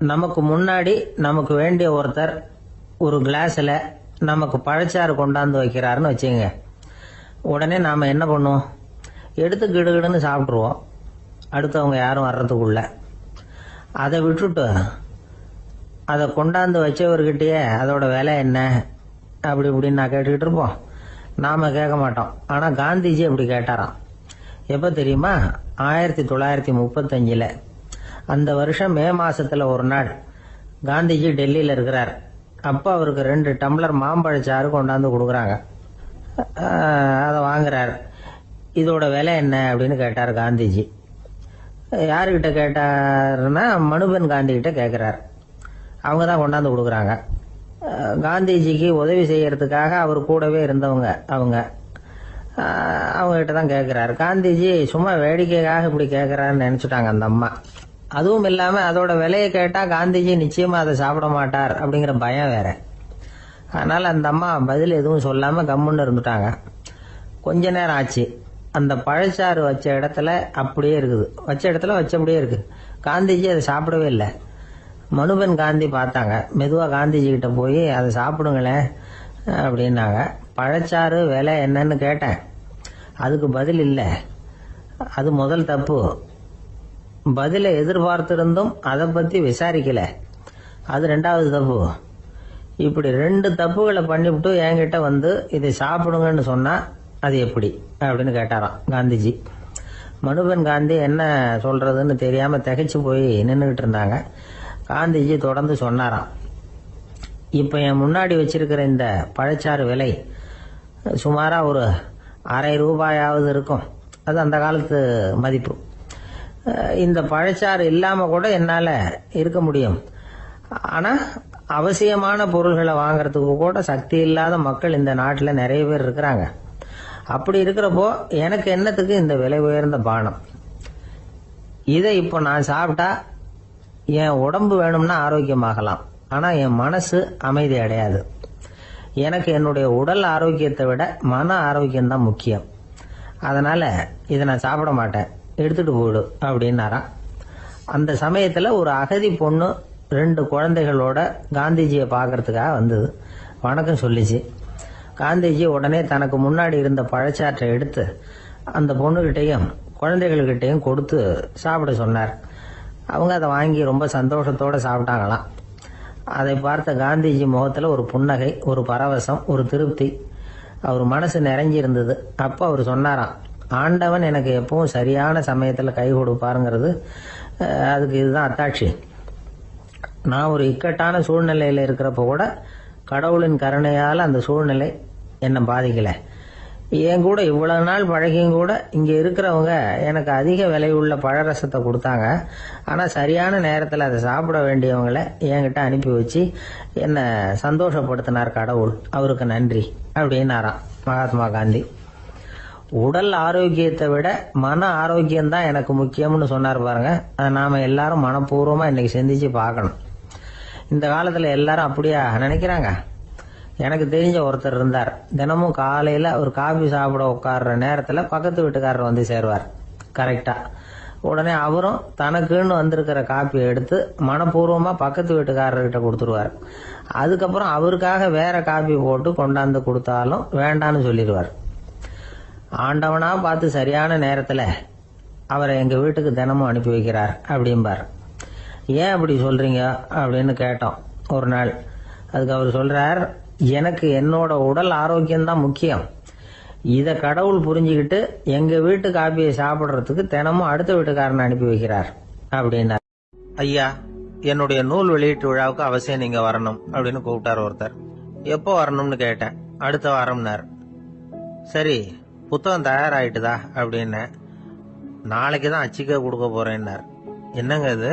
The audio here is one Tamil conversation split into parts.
நமக்கு முன்னாடி நமக்கு வேண்டிய ஒருத்தர் ஒரு கிளாஸில் நமக்கு பழச்சாறு கொண்டாந்து வைக்கிறாருன்னு வச்சுங்க. உடனே நாம் என்ன பண்ணுவோம்? எடுத்து கிடுகிடுன்னு சாப்பிட்ருவோம், அடுத்தவங்க யாரும் வர்றதுக்குள்ள. அதை விட்டுட்டு அதை கொண்டாந்து வச்சவர்கிட்டயே அதோட விலை என்ன அப்படி இப்படின்னு நான் கேட்டுக்கிட்டு இருப்போம். நாம் கேட்க மாட்டோம். ஆனால் காந்திஜி அப்படி கேட்டாராம். எப்போ தெரியுமா? 1935. அந்த வருஷம் மே மாசத்துல ஒரு நாள் காந்திஜி டெல்லியில் இருக்கிறார். அப்போ அவருக்கு 2 டம்ளர் மாம்பழச்சாறு கொண்டாந்து கொடுக்குறாங்க. அதை வாங்குறார். இதோட விலை என்ன அப்படின்னு கேட்டார் காந்திஜி. யாருக்கிட்ட கேட்டாருன்னா மனுபென் காந்தி கிட்ட கேட்குறார். அவங்க தான் கொண்டாந்து கொடுக்குறாங்க. காந்திஜிக்கு உதவி செய்யறதுக்காக அவர் கூடவே இருந்தவங்க அவங்ககிட்ட தான் கேட்குறாரு. காந்திஜி சும்மா வேடிக்கைக்காக இப்படி கேட்குறாருன்னு நினச்சிட்டாங்க அந்த அம்மா. அதுவும் இல்லாமல் அதோட விலையை கேட்டால் காந்திஜி நிச்சயமாக அதை சாப்பிட மாட்டார் அப்படிங்கிற பயம் வேற. அதனால் அந்த அம்மா பதில் எதுவும் சொல்லாமல் கம்முன்னு இருந்துட்டாங்க. கொஞ்ச நேரம் ஆச்சு. அந்த பழச்சாறு வச்ச இடத்துல அப்படியே இருக்குது. வச்ச இடத்துல வச்சபடியே இருக்குது. காந்திஜி அதை சாப்பிடவே இல்லை. மனுபென் காந்தி பார்த்தாங்க. மெதுவாக காந்திஜி கிட்ட போய் அதை சாப்பிடுங்களேன் அப்படின்னாங்க. பழச்சாறு விலை என்னன்னு கேட்டேன். அதுக்கு பதில் இல்லை. அது முதல் தப்பு. பதிலை எதிர்பார்த்திருந்தும் அதை பற்றி விசாரிக்கல. அது 2வது தப்பு. இப்படி 2 தப்புகளை பண்ணிவிட்டு என்கிட்ட வந்து இதை சாப்பிடுங்கன்னு சொன்னால் அது எப்படி அப்படின்னு கேட்டாராம் காந்திஜி. மனுபென் காந்தி என்ன சொல்றதுன்னு தெரியாமல் திகைச்சு போய் நின்றுக்கிட்டு இருந்தாங்க. காந்திஜி தொடர்ந்து சொன்னாராம். இப்போ என் முன்னாடி வச்சிருக்கிற இந்த பழச்சாறு விலை சுமாராக ஒரு ₹1/2 இருக்கும். அது அந்த காலத்து மதிப்பு. இந்த பழச்சாறு இல்லாமல் கூட என்னால் இருக்க முடியும். ஆனால் அவசியமான பொருள்களை வாங்கறதுக்கு கூட சக்தி இல்லாத மக்கள் இந்த நாட்டில் நிறைய பேர் இருக்கிறாங்க. அப்படி இருக்கிறப்போ எனக்கு என்னத்துக்கு இந்த விலை உயர்ந்த பானம்? இதை இப்போ நான் சாப்பிட்டா என் உடம்பு வேணும்னா ஆரோக்கியமாகலாம், ஆனால் என் மனசு அமைதி அடையாது. எனக்கு என்னுடைய உடல் ஆரோக்கியத்தை விட மன ஆரோக்கியம்தான் முக்கியம். அதனால் இதை நான் சாப்பிட மாட்டேன், எடுத்துகிட்டு போயிடு அப்படின்னாராம். அந்த சமயத்தில் ஒரு அகதி பொண்ணு 2 குழந்தைகளோட காந்திஜியை பார்க்கறதுக்காக வந்தது. வணக்கம் சொல்லிச்சு. காந்திஜி உடனே தனக்கு முன்னாடி இருந்த பழச்சாற்றை எடுத்து அந்த பொண்ணுகிட்டையும் குழந்தைகள்கிட்டையும் கொடுத்து சாப்பிட சொன்னார். அவங்க அதை வாங்கி ரொம்ப சந்தோஷத்தோடு சாப்பிட்டாங்களாம். அதை பார்த்த காந்திஜி முகத்தில் ஒரு புன்னகை, ஒரு பரவசம், ஒரு திருப்தி. அவர் மனசு நிறைஞ்சிருந்தது. அப்போ அவர் சொன்னாராம், ஆண்டவன் எனக்கு எப்பவும் சரியான சமயத்தில் கை கொடுப்பாருங்கிறது அதுக்கு இதுதான் அத்தாட்சி. நான் ஒரு இக்கட்டான சூழ்நிலையில் இருக்கிறப்ப கூட கடவுளின் கருணையால் அந்த சூழ்நிலை என்னை பாதிக்கலை. என் கூட இவ்வளவு நாள் பழகியும் கூட இங்கே இருக்கிறவங்க எனக்கு அதிக விலை உள்ள பழரசத்தை கொடுத்தாங்க. ஆனால் சரியான நேரத்தில் அதை சாப்பிட வேண்டியவங்களை என்கிட்ட அனுப்பி வச்சு என்னை சந்தோஷப்படுத்தினார் கடவுள். அவருக்கு நன்றி அப்படின்னாராம் மகாத்மா காந்தி. உடல் ஆரோக்கியத்தை விட மன ஆரோக்கியம்தான் எனக்கு முக்கியம்னு சொன்னார் பாருங்க. அதை நாம் எல்லாரும் மனப்பூர்வமாக இன்னைக்கு சிந்திச்சு பார்க்கணும். இந்த காலத்தில் எல்லாரும் அப்படியா நினைக்கிறாங்க? எனக்கு தெரிஞ்ச ஒருத்தர் இருந்தார். தினமும் காலையில் அவர் காபி சாப்பிட உட்கார்ற நேரத்தில் பக்கத்து வீட்டுக்காரர் வந்து சேருவார் கரெக்டாக. உடனே அவரும் தனக்குன்னு வந்திருக்கிற காப்பியை எடுத்து மனப்பூர்வமாக பக்கத்து வீட்டுக்காரர்கிட்ட கொடுத்துருவார். அதுக்கப்புறம் அவருக்காக வேற காப்பி போட்டு கொண்டாந்து கொடுத்தாலும் வேண்டான்னு சொல்லிடுவார். ஆண்டவனா பார்த்து சரியான நேரத்தில் அவரை எங்கள் வீட்டுக்கு தினமும் அனுப்பி வைக்கிறார் அப்படிம்பார். ஏன் அப்படி சொல்கிறீங்க அப்படின்னு கேட்டோம் ஒரு நாள். அதுக்கு அவர் சொல்கிறார், எனக்கு என்னோட உடல் ஆரோக்கியம்தான் முக்கியம். இதை கடவுள் புரிஞ்சுக்கிட்டு எங்கள் வீட்டு காப்பியை சாப்பிட்றதுக்கு தினமும் அடுத்த வீட்டுக்காரனை அனுப்பி வைக்கிறார் அப்படின்னார். ஐயா, என்னுடைய நூல் வெளியீட்டு விழாவுக்கு அவசியம் நீங்கள் வரணும் அப்படின்னு கூப்பிட்டார் ஒருத்தர். எப்போ வரணும்னு கேட்டேன். அடுத்த வாரம்னார். சரி, புத்தகம் தயாராகிட்டுதா அப்படின்னு. நாளைக்கு தான் அச்சிக்க கொடுக்க போறேன்னார். என்னங்க இது,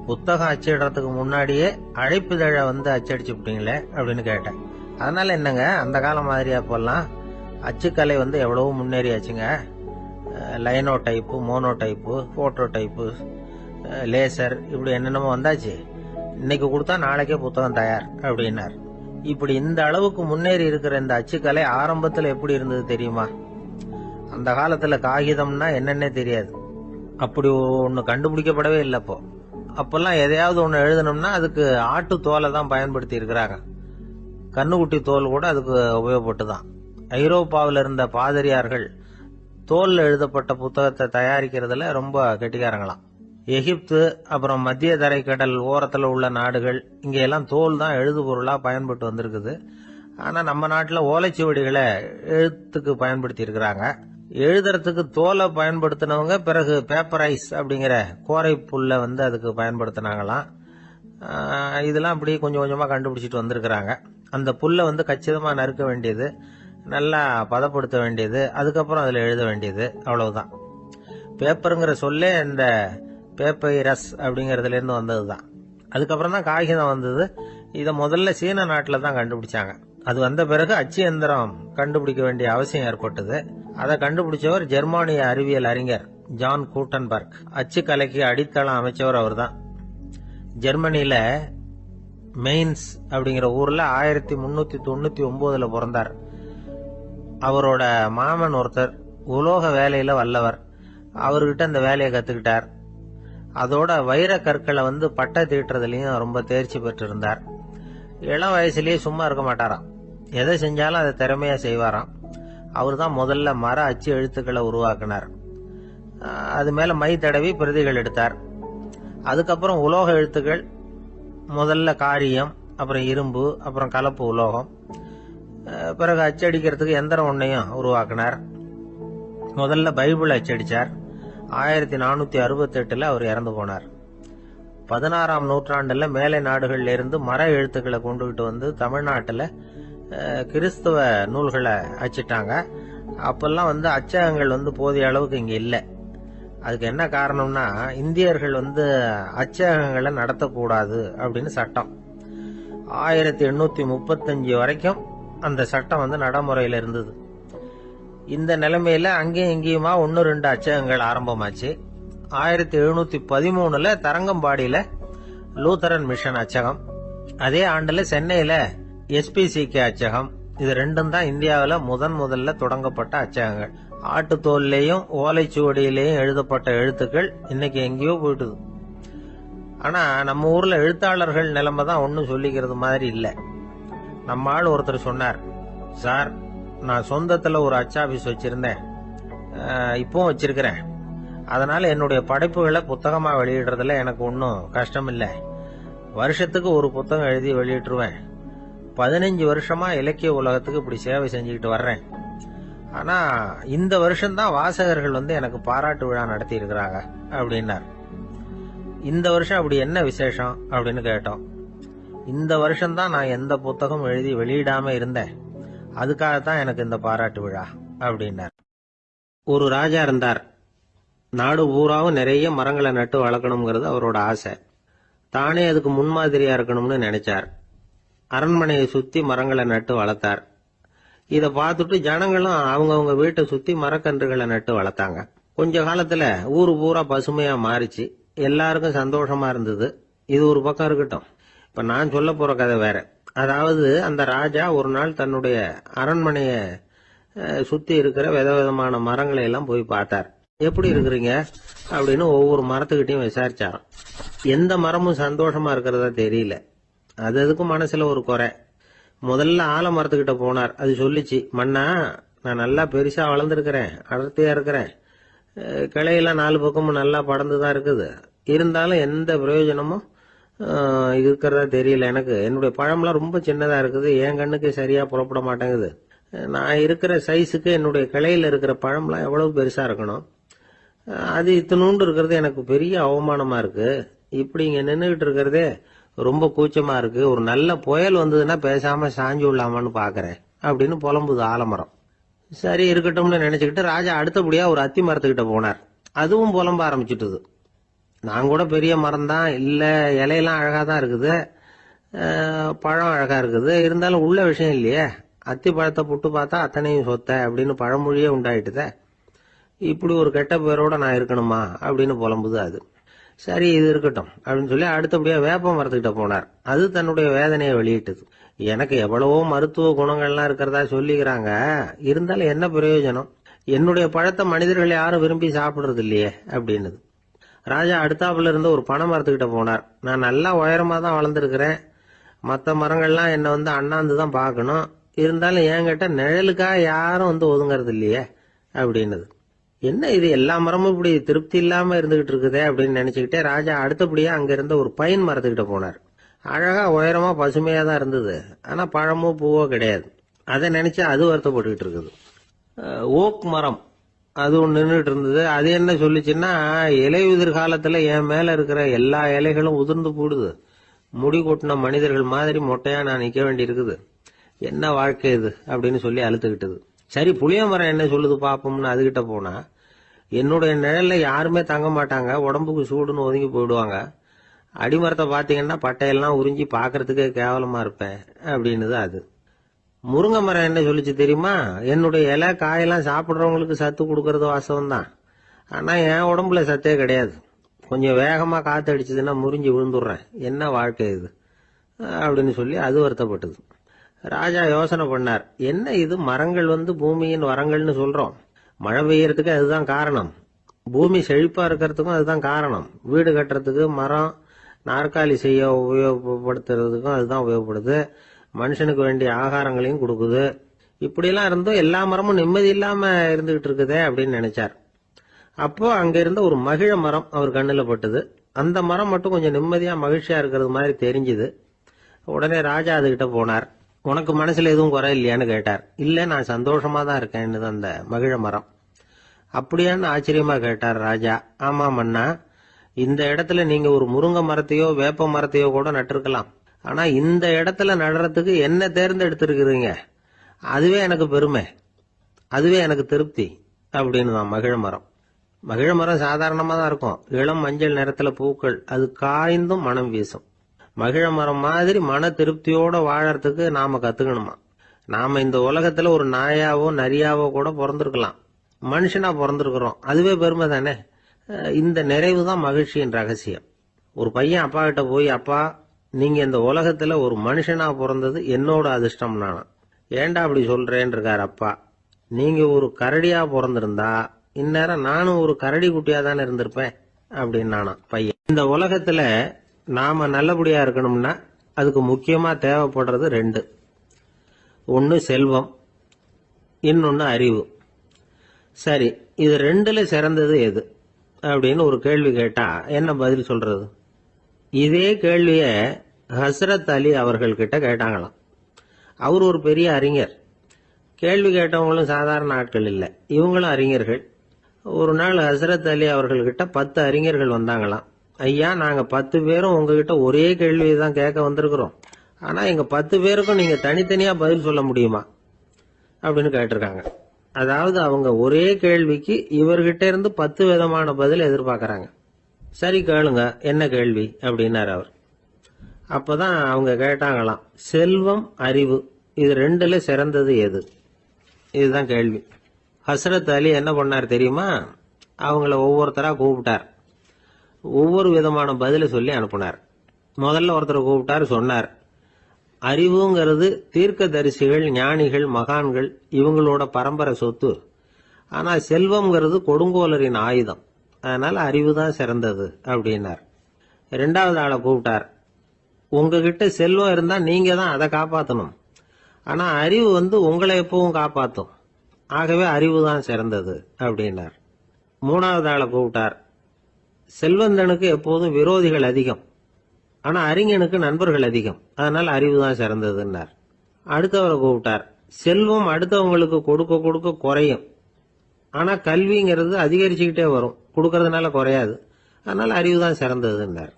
புத்தகம் அச்சிடுறதுக்கு முன்னாடியே அழைப்புதழை வந்து அச்சடிச்சு விட்டீங்களே அப்படின்னு கேட்டேன். அதனால என்னங்க, அந்த காலம் மாதிரி அப்போல்லாம் அச்சுக்கலை வந்து எவ்வளவோ முன்னேறியாச்சுங்க. Linotype, monotype, phototype, laser, இப்படி என்னென்னமோ வந்தாச்சு. இன்னைக்கு கொடுத்தா நாளைக்கே புத்தகம் தயார் அப்படின்னார். இப்படி இந்த அளவுக்கு முன்னேறி இருக்கிற இந்த அச்சுக்கலை ஆரம்பத்தில் எப்படி இருந்தது தெரியுமா? அந்த காலத்தில் காகிதம்னா என்னன்னே தெரியாது. அப்படி ஒன்று கண்டுபிடிக்கப்படவே இல்லைப்போ. அப்பெல்லாம் எதையாவது ஒண்ணு எழுதணும்னா அதுக்கு ஆட்டு தோலை தான் பயன்படுத்தி இருக்கிறாங்க. கண்ணுக்குட்டி தோல் கூட அதுக்கு உபயோகப்பட்டுதான். ஐரோப்பாவில் இருந்த பாதிரியார்கள் தோல்ல எழுதப்பட்ட புத்தகத்தை தயாரிக்கிறதுல ரொம்ப கெட்டிக்காரங்களாம். எகிப்து, அப்புறம் மத்திய தரைக்கடல் ஓரத்துல உள்ள நாடுகள், இங்க எல்லாம் தோல் தான் எழுது பொருளா பயன்பட்டு வந்திருக்குது. ஆனா நம்ம நாட்டுல ஓலைச்சுவடிகளை எழுத்துக்கு பயன்படுத்தி இருக்கிறாங்க. எழுதுறதுக்கு தோலை பயன்படுத்தினவங்க பிறகு பேப்பரைஸ் அப்படிங்கிற கோரை புல்ல அதுக்கு பயன்படுத்தினாங்களாம். இதெல்லாம் அப்படி கொஞ்சம் கொஞ்சமா கண்டுபிடிச்சிட்டு வந்திருக்கிறாங்க. அந்த புல்லை கச்சிதமா நறுக்க வேண்டியது, நல்லா பதப்படுத்த வேண்டியது, அதுக்கப்புறம் அதுல எழுத வேண்டியது, அவ்வளவுதான். பேப்பருங்கிற சொல்லே இந்த பேப்பைரஸ் அப்படிங்கறதுல இருந்து வந்ததுதான். அதுக்கப்புறம் தான் காகிதம் வந்தது. இத முதல்ல சீன நாட்டில தான் கண்டுபிடிச்சாங்க. அது வந்த பிறகு அச்சு எந்திரம் கண்டுபிடிக்க வேண்டிய அவசியம் ஏற்பட்டது. அதை கண்டுபிடிச்சவர் ஜெர்மானிய அறிவியல் அறிஞர் ஜான் கூட்டன்பர்க். அச்சு கலைக்கு அடித்தளம் அமைச்சவர் அவர் தான். ஜெர்மனியில மெயின்ஸ் அப்படிங்கிற ஊர்ல 1399 பிறந்தார். அவரோட மாமன் ஒருத்தர் உலோக வேலையில வல்லவர். அவர்கிட்ட அந்த வேலையை கத்துக்கிட்டார். அதோட வைர கற்களை பட்டை தீட்டுறதுலயும் ரொம்ப தேர்ச்சி பெற்றிருந்தார். இளம் வயசுலயே சும்மா இருக்க மாட்டாராம். எதை செஞ்சாலும் அதை திறமையா செய்வாராம். அவர் தான் முதல்ல மர அச்சு எழுத்துக்களை உருவாக்கினார். அது மேல மை தடவி பிரதிகள் எடுத்தார். அதுக்கப்புறம் உலோக எழுத்துக்கள், முதல்ல காரியம், அப்புறம் இரும்பு, அப்புறம் கலப்பு உலோகம், பிறகு அச்சடிக்கிறதுக்கு எந்திரம் ஒன்னையும் உருவாக்கினார். முதல்ல பைபிள் அச்சடிச்சார். 1468 அவர் இறந்து போனார். 16ஆம் நூற்றாண்டுல மேலை நாடுகள்ல இருந்து மர எழுத்துக்களை கொண்டுகிட்டு தமிழ்நாட்டுல கிறிஸ்தவ நூல்களை அச்சிட்டாங்க. அப்பெல்லாம் அச்சகங்கள் போதிய அளவுக்கு இங்க இல்ல. அதுக்கு என்ன காரணம்னா, இந்தியர்கள் அச்சகங்களை நடத்தக்கூடாது அப்படின்னு சட்டம். 1835 வரைக்கும் அந்த சட்டம் நடைமுறையில இருந்தது. இந்த நிலைமையில அங்கேயும் இங்கேயுமா 1-2 அச்சகங்கள் ஆரம்பமாச்சு. 1713 தரங்கம்பாடியில லூத்தரன் மிஷன் அச்சகம், அதே ஆண்டுல சென்னையில SPCK அச்சகம். இது ரெண்டும் தான் இந்தியாவில முதல்ல தொடங்கப்பட்ட அச்சகங்கள். ஆட்டுத்தோல்லையும் ஓலைச்சுவடியிலையும் எழுதப்பட்ட எழுத்துக்கள் இன்னைக்கு எங்கேயோ போயிட்டுது. ஆனா நம்ம ஊர்ல எழுத்தாளர்கள் நிலைமை தான் ஒன்னும் சொல்லிக்கிறது மாதிரி இல்ல. நம்ம ஆள் ஒருத்தர் சொன்னார், சார், நான் சொந்தத்துல ஒரு அச்சாபீஸ் வச்சிருந்தேன், இப்பவும் வச்சிருக்கிறேன். அதனால என்னுடைய படைப்புகளை புத்தகமா வெளியிடுறதுல எனக்கு ஒன்னும் கஷ்டம் இல்ல. வருஷத்துக்கு ஒரு புத்தகம் எழுதி வெளியிட்டுருவேன். 15 வருஷமா இலக்கிய உலகத்துக்கு இப்படி சேவை செஞ்சுக்கிட்டு வர்றேன். ஆனா இந்த வருஷம்தான் வாசகர்கள் எனக்கு பாராட்டு விழா நடத்தி இருக்கிறாங்க அப்படின்னார். இந்த வருஷம் அப்படி என்ன விசேஷம் அப்படின்னு கேட்டோம். இந்த வருஷம்தான் நான் எந்த புத்தகம் எழுதி வெளியிடாம இருந்தேன், அதுக்காகத்தான் எனக்கு இந்த பாராட்டு விழா அப்படின்னார். ஒரு ராஜா இருந்தார். நாடு பூராவும் நிறைய மரங்களை நட்டு வளர்க்கணுங்கிறது அவரோட ஆசை. தானே அதுக்கு முன்மாதிரியா இருக்கணும்னு நினைச்சார். அரண்மனையை சுத்தி மரங்களை நட்டு வளர்த்தார். இத பார்த்துட்டு ஜனங்களும் அவங்கவுங்க வீட்டை சுத்தி மரக்கன்றுகளை நட்டு வளர்த்தாங்க. கொஞ்ச காலத்துல ஊரு பூரா பசுமையா மாறிச்சு. எல்லாருக்கும் சந்தோஷமா இருந்தது. இது ஒரு பக்கம் இருக்கட்டும். இப்ப நான் சொல்ல போற கதை வேற. அதாவது அந்த ராஜா ஒரு நாள் தன்னுடைய அரண்மனைய சுத்தி இருக்கிற விதவிதமான மரங்களை எல்லாம் போய் பார்த்தார். எப்படி இருக்கிறீங்க அப்படின்னு ஒவ்வொரு மரத்துக்கிட்டையும் விசாரிச்சாராம். எந்த மரமும் சந்தோஷமா இருக்கிறதா தெரியல. அதுக்கும் மனசுல ஒரு குறை. முதல்ல ஆலமரத்துக்கிட்ட போனார். அது சொல்லிச்சு, மண்ணா, நான் நல்லா பெருசா வளர்ந்துருக்கிறேன், அடர்த்தியா இருக்கிறேன், கிளையெல்லாம் 4 பக்கமும் நல்லா படர்ந்துதான் இருக்குது, இருந்தாலும் எந்த பிரயோஜனமும் இருக்கிறதா தெரியல எனக்கு. என்னுடைய பழம்லாம் ரொம்ப சின்னதா இருக்குது, என் கண்ணுக்கு சரியா புறப்பட மாட்டேங்குது. நான் இருக்கிற சைஸுக்கு என்னுடைய கிளையில இருக்கிற பழம்லாம் எவ்வளவு பெருசா இருக்கணும், அது இத்தினூண்டு இருக்கிறது எனக்கு பெரிய அவமானமா இருக்கு. இப்படி இங்க நின்றுகிட்டு இருக்கிறதே ரொம்ப கூச்சமா இருக்கு. ஒரு நல்ல புயல் வந்ததுன்னா பேசாம சாஞ்சு விடலாமான்னு பாக்குறேன் அப்படின்னு புலம்புது ஆலமரம். சரி இருக்கட்டும்னு நினைச்சுக்கிட்டு ராஜா அடுத்தபடியா ஒரு அத்தி மரத்துக்கிட்ட போனார். அதுவும் புலம்ப ஆரம்பிச்சுட்டுது. நான் கூட பெரிய மரம் தான், இல்ல இலையெல்லாம் அழகா தான் இருக்குது, பழம் அழகா இருக்குது, இருந்தாலும் உள்ள விஷயம் இல்லையே, அத்தி பழத்தை புட்டு பார்த்தா அத்தனையும் சொத்த அப்படின்னு பழமொழியே உண்டாயிட்டுத. இப்படி ஒரு கெட்ட பேரோட நான் இருக்கணுமா அப்படின்னு புலம்புது அது. சரி இது இருக்கட்டும் அப்படின்னு சொல்லி அடுத்தபடியா வேப்ப மரத்துக்கிட்ட போனார். அது தன்னுடைய வேதனையை வெளியிட்டது. எனக்கு எவ்வளவோ மருத்துவ குணங்கள்லாம் இருக்கிறதா சொல்லிக்கிறாங்க, இருந்தாலும் என்ன பிரயோஜனம், என்னுடைய பழத்தை மனிதர்கள் யாரும் விரும்பி சாப்பிடுறது இல்லையே அப்படின்னது. ராஜா அடுத்தாப்புல இருந்து ஒரு பனை மரத்துக்கிட்ட போனார். நான் நல்லா உயரமா தான் வளர்ந்துருக்கிறேன், மற்ற மரங்கள்லாம் என்னை அண்ணாந்து தான் பார்க்கணும், இருந்தாலும் என்கிட்ட நிழலுக்காக யாரும் ஒதுங்கறது இல்லையே அப்படின்னது. என்ன இது, எல்லா மரமும் இப்படி திருப்தி இல்லாம இருந்துகிட்டு இருக்குதே அப்படின்னு நினைச்சுக்கிட்டே ராஜா அடுத்தபடியா அங்க இருந்த ஒரு பைன் மரத்துக்கிட்ட போனார். அழகா உயரமா பசுமையா தான் இருந்தது, ஆனா பழமோ பூவோ கிடையாது. அதை நினைச்சு அது வருத்தப்பட்டுக்கிட்டு இருக்குது. ஓக் மரம் அது ஒன்று நின்றுட்டு இருந்தது. அது என்ன சொல்லிச்சுன்னா, இலையுதிர் காலத்துல என் மேல இருக்கிற எல்லா இலைகளும் உதிர்ந்து போடுது, முடி கொட்டின மனிதர்கள் மாதிரி மொட்டையா நான் நிக்க வேண்டி இருக்குது, என்ன வாழ்க்கை இது அப்படின்னு சொல்லி அழுத்துக்கிட்டது. சரி, புளிய மரம் என்ன சொல்லுது பாப்போம்னு அதுகிட்ட போனா, என்னுடைய நிழல்ல யாருமே தங்க மாட்டாங்க, உடம்புக்கு சூடுன்னு ஒதுங்கி போயிடுவாங்க, அடிமரத்தை பாத்தீங்கன்னா பட்டையெல்லாம் உறிஞ்சி பாக்குறதுக்கே கேவலமா இருப்பேன் அப்படின்னுது அது. முருங்கை மரம் என்ன சொல்லிச்சு தெரியுமா, என்னுடைய இலை காயெல்லாம் சாப்பிட்றவங்களுக்கு சத்து கொடுக்கறது வாசம் தான், ஆனா என் உடம்புல சத்தே கிடையாது, கொஞ்சம் வேகமா காத்து அடிச்சதுன்னா முறிஞ்சு விழுந்துடுறேன், என்ன வாழ்க்கை இது அப்படின்னு சொல்லி அது வருத்தப்பட்டது. ராஜா யோசனை பண்ணார், என்ன இது, மரங்கள் பூமியின் வரங்கள்னு சொல்றோம், மழை பெய்யறதுக்கு அதுதான் காரணம், பூமி செழிப்பா இருக்கிறதுக்கும் அதுதான் காரணம், வீடு கட்டுறதுக்கு மரம், நாற்காலி செய்ய உபயோகப்படுத்துறதுக்கும் அதுதான் உபயோகப்படுது, மனுஷனுக்கு வேண்டிய ஆகாரங்களையும் கொடுக்குது, இப்படியெல்லாம் இருந்தும் எல்லா மரமும் நிம்மதி இல்லாம இருந்துகிட்டு இருக்குதே அப்படின்னு நினைச்சார். அப்போ அங்க இருந்த ஒரு மகிழ மரம் அவர் கண்ணுல பட்டது. அந்த மரம் மட்டும் கொஞ்சம் நிம்மதியா மகிழ்ச்சியா இருக்கிறது மாதிரி தெரிஞ்சுது. உடனே ராஜா அதுகிட்ட போனார். உனக்கு மனசுல எதுவும் குறை இல்லையான்னு கேட்டார். இல்ல, நான் சந்தோஷமா தான் இருக்கேன்னு அந்த மகிழ மரம். அப்படியான்னு ஆச்சரியமா கேட்டார் ராஜா. ஆமா மன்னா, இந்த இடத்துல நீங்க ஒரு முருங்கை மரத்தையோ வேப்ப மரத்தையோ கூட நட்டிருக்கலாம், ஆனா இந்த இடத்துல நடுறதுக்கு என்ன தேர்ந்தெடுத்திருக்கிறீங்க, அதுவே எனக்கு பெருமை, அதுவே எனக்கு திருப்தி அப்படின்னு தான் மகிழ மரம். மகிழ மரம் சாதாரணமா தான் இருக்கும், இளம் மஞ்சள் நிறத்துல பூக்கள், அது காய்ந்தும் மனம் வீசும். மகிழ மரம் மாதிரி மன திருப்தியோட வாழறதுக்கு நாம கத்துக்கணுமா. நாம இந்த உலகத்துல ஒரு நாயாவோ நரியாவோ கூட பிறந்திருக்கலாம், மனுஷனா பிறந்திருக்கிறோம், அதுவே பெருமை தானே. இந்த நிறைவு தான் மகிழ்ச்சியின் ரகசியம். ஒரு பையன் அப்பா கிட்ட போய், அப்பா நீங்க இந்த உலகத்துல ஒரு மனுஷனா பிறந்தது என்னோட அதிர்ஷ்டம் நானா. ஏண்டா அப்படி சொல்றேன்னு இருக்காரு அப்பா. நீங்க ஒரு கரடியா பிறந்திருந்தா இந்நேரம் நானும் ஒரு கரடி குட்டியா தானே இருந்திருப்பேன் அப்படின்னு நானா பையன். இந்த உலகத்துல நாம நல்லபடியா இருக்கணும்னா அதுக்கு முக்கியமா தேவைப்படுறது ரெண்டு, ஒன்னு செல்வம், இன்னொன்னு அறிவு. சரி, இது ரெண்டுல சிறந்தது எது அப்படின்னு ஒரு கேள்வி கேட்டா என்ன பதில் சொல்றது? இதே கேள்விய ஹஸ்ரத் அலி அவர்கள் கிட்ட கேட்டாங்களாம். அவர் ஒரு பெரிய அறிஞர். கேள்வி கேட்டவங்களும் சாதாரண ஆட்கள் இல்லை, இவங்களும் அறிஞர்கள். ஒரு நாள் ஹஸ்ரத் அலி அவர்கள்கிட்ட 10 அறிஞர்கள் வந்தாங்களாம். ஐயா, நாங்க 10 பேரும் உங்ககிட்ட ஒரே கேள்வியை தான் கேட்க வந்திருக்கிறோம், ஆனா எங்க 10 பேருக்கும் நீங்க தனித்தனியா பதில் சொல்ல முடியுமா அப்படின்னு கேட்டிருக்காங்க. அதாவது அவங்க ஒரே கேள்விக்கு இவர்கிட்ட இருந்து 10 விதமான பதில் எதிர்பார்க்கறாங்க. சரி கேளுங்க, என்ன கேள்வி அப்படின்னாரு அவர். அப்பதான் அவங்க கேட்டாங்களாம், செல்வம் அறிவு இது ரெண்டுல சிறந்தது எது, இதுதான் கேள்வி. ஹஸ்ரத் அலி என்ன பண்ணார் தெரியுமா, அவங்கள ஒவ்வொருத்தரா கூப்பிட்டார், ஒவ்வொரு விதமான பதில சொல்லி அனுப்புனார். முதல்ல ஒருத்தரை கூப்பிட்டார், சொன்னார், அறிவுங்கிறது தீர்க்கதரிசிகள், ஞானிகள், மகான்கள் இவங்களோட பரம்பரை சொத்து, ஆனா செல்வம்ங்கிறது கொடுங்கோலரின் ஆயுதம், அதனால அறிவு தான் சிறந்தது அப்படின்னார். 2வது ஆளை கூப்பிட்டார், உங்ககிட்ட செல்வம் இருந்தா நீங்க தான் அதை காப்பாற்றணும், ஆனா அறிவு உங்களை எப்பவும் காப்பாற்றும், ஆகவே அறிவு தான் சிறந்தது அப்படின்னார். 3வது ஆளை கூப்பிட்டார், செல்வந்தனுக்கு எப்போதும் விரோதிகள் அதிகம், ஆனா அறிஞனுக்கு நண்பர்கள் அதிகம், அதனால அறிவு தான் சிறந்ததுன்னார். அடுத்தவரை கூப்பிட்டார், செல்வம் அடுத்தவங்களுக்கு கொடுக்க கொடுக்க குறையும், ஆனா கல்விங்கிறது அதிகரிச்சுக்கிட்டே வரும், கொடுக்கறதுனால குறையாது, அதனால அறிவு தான் சிறந்ததுன்னார்.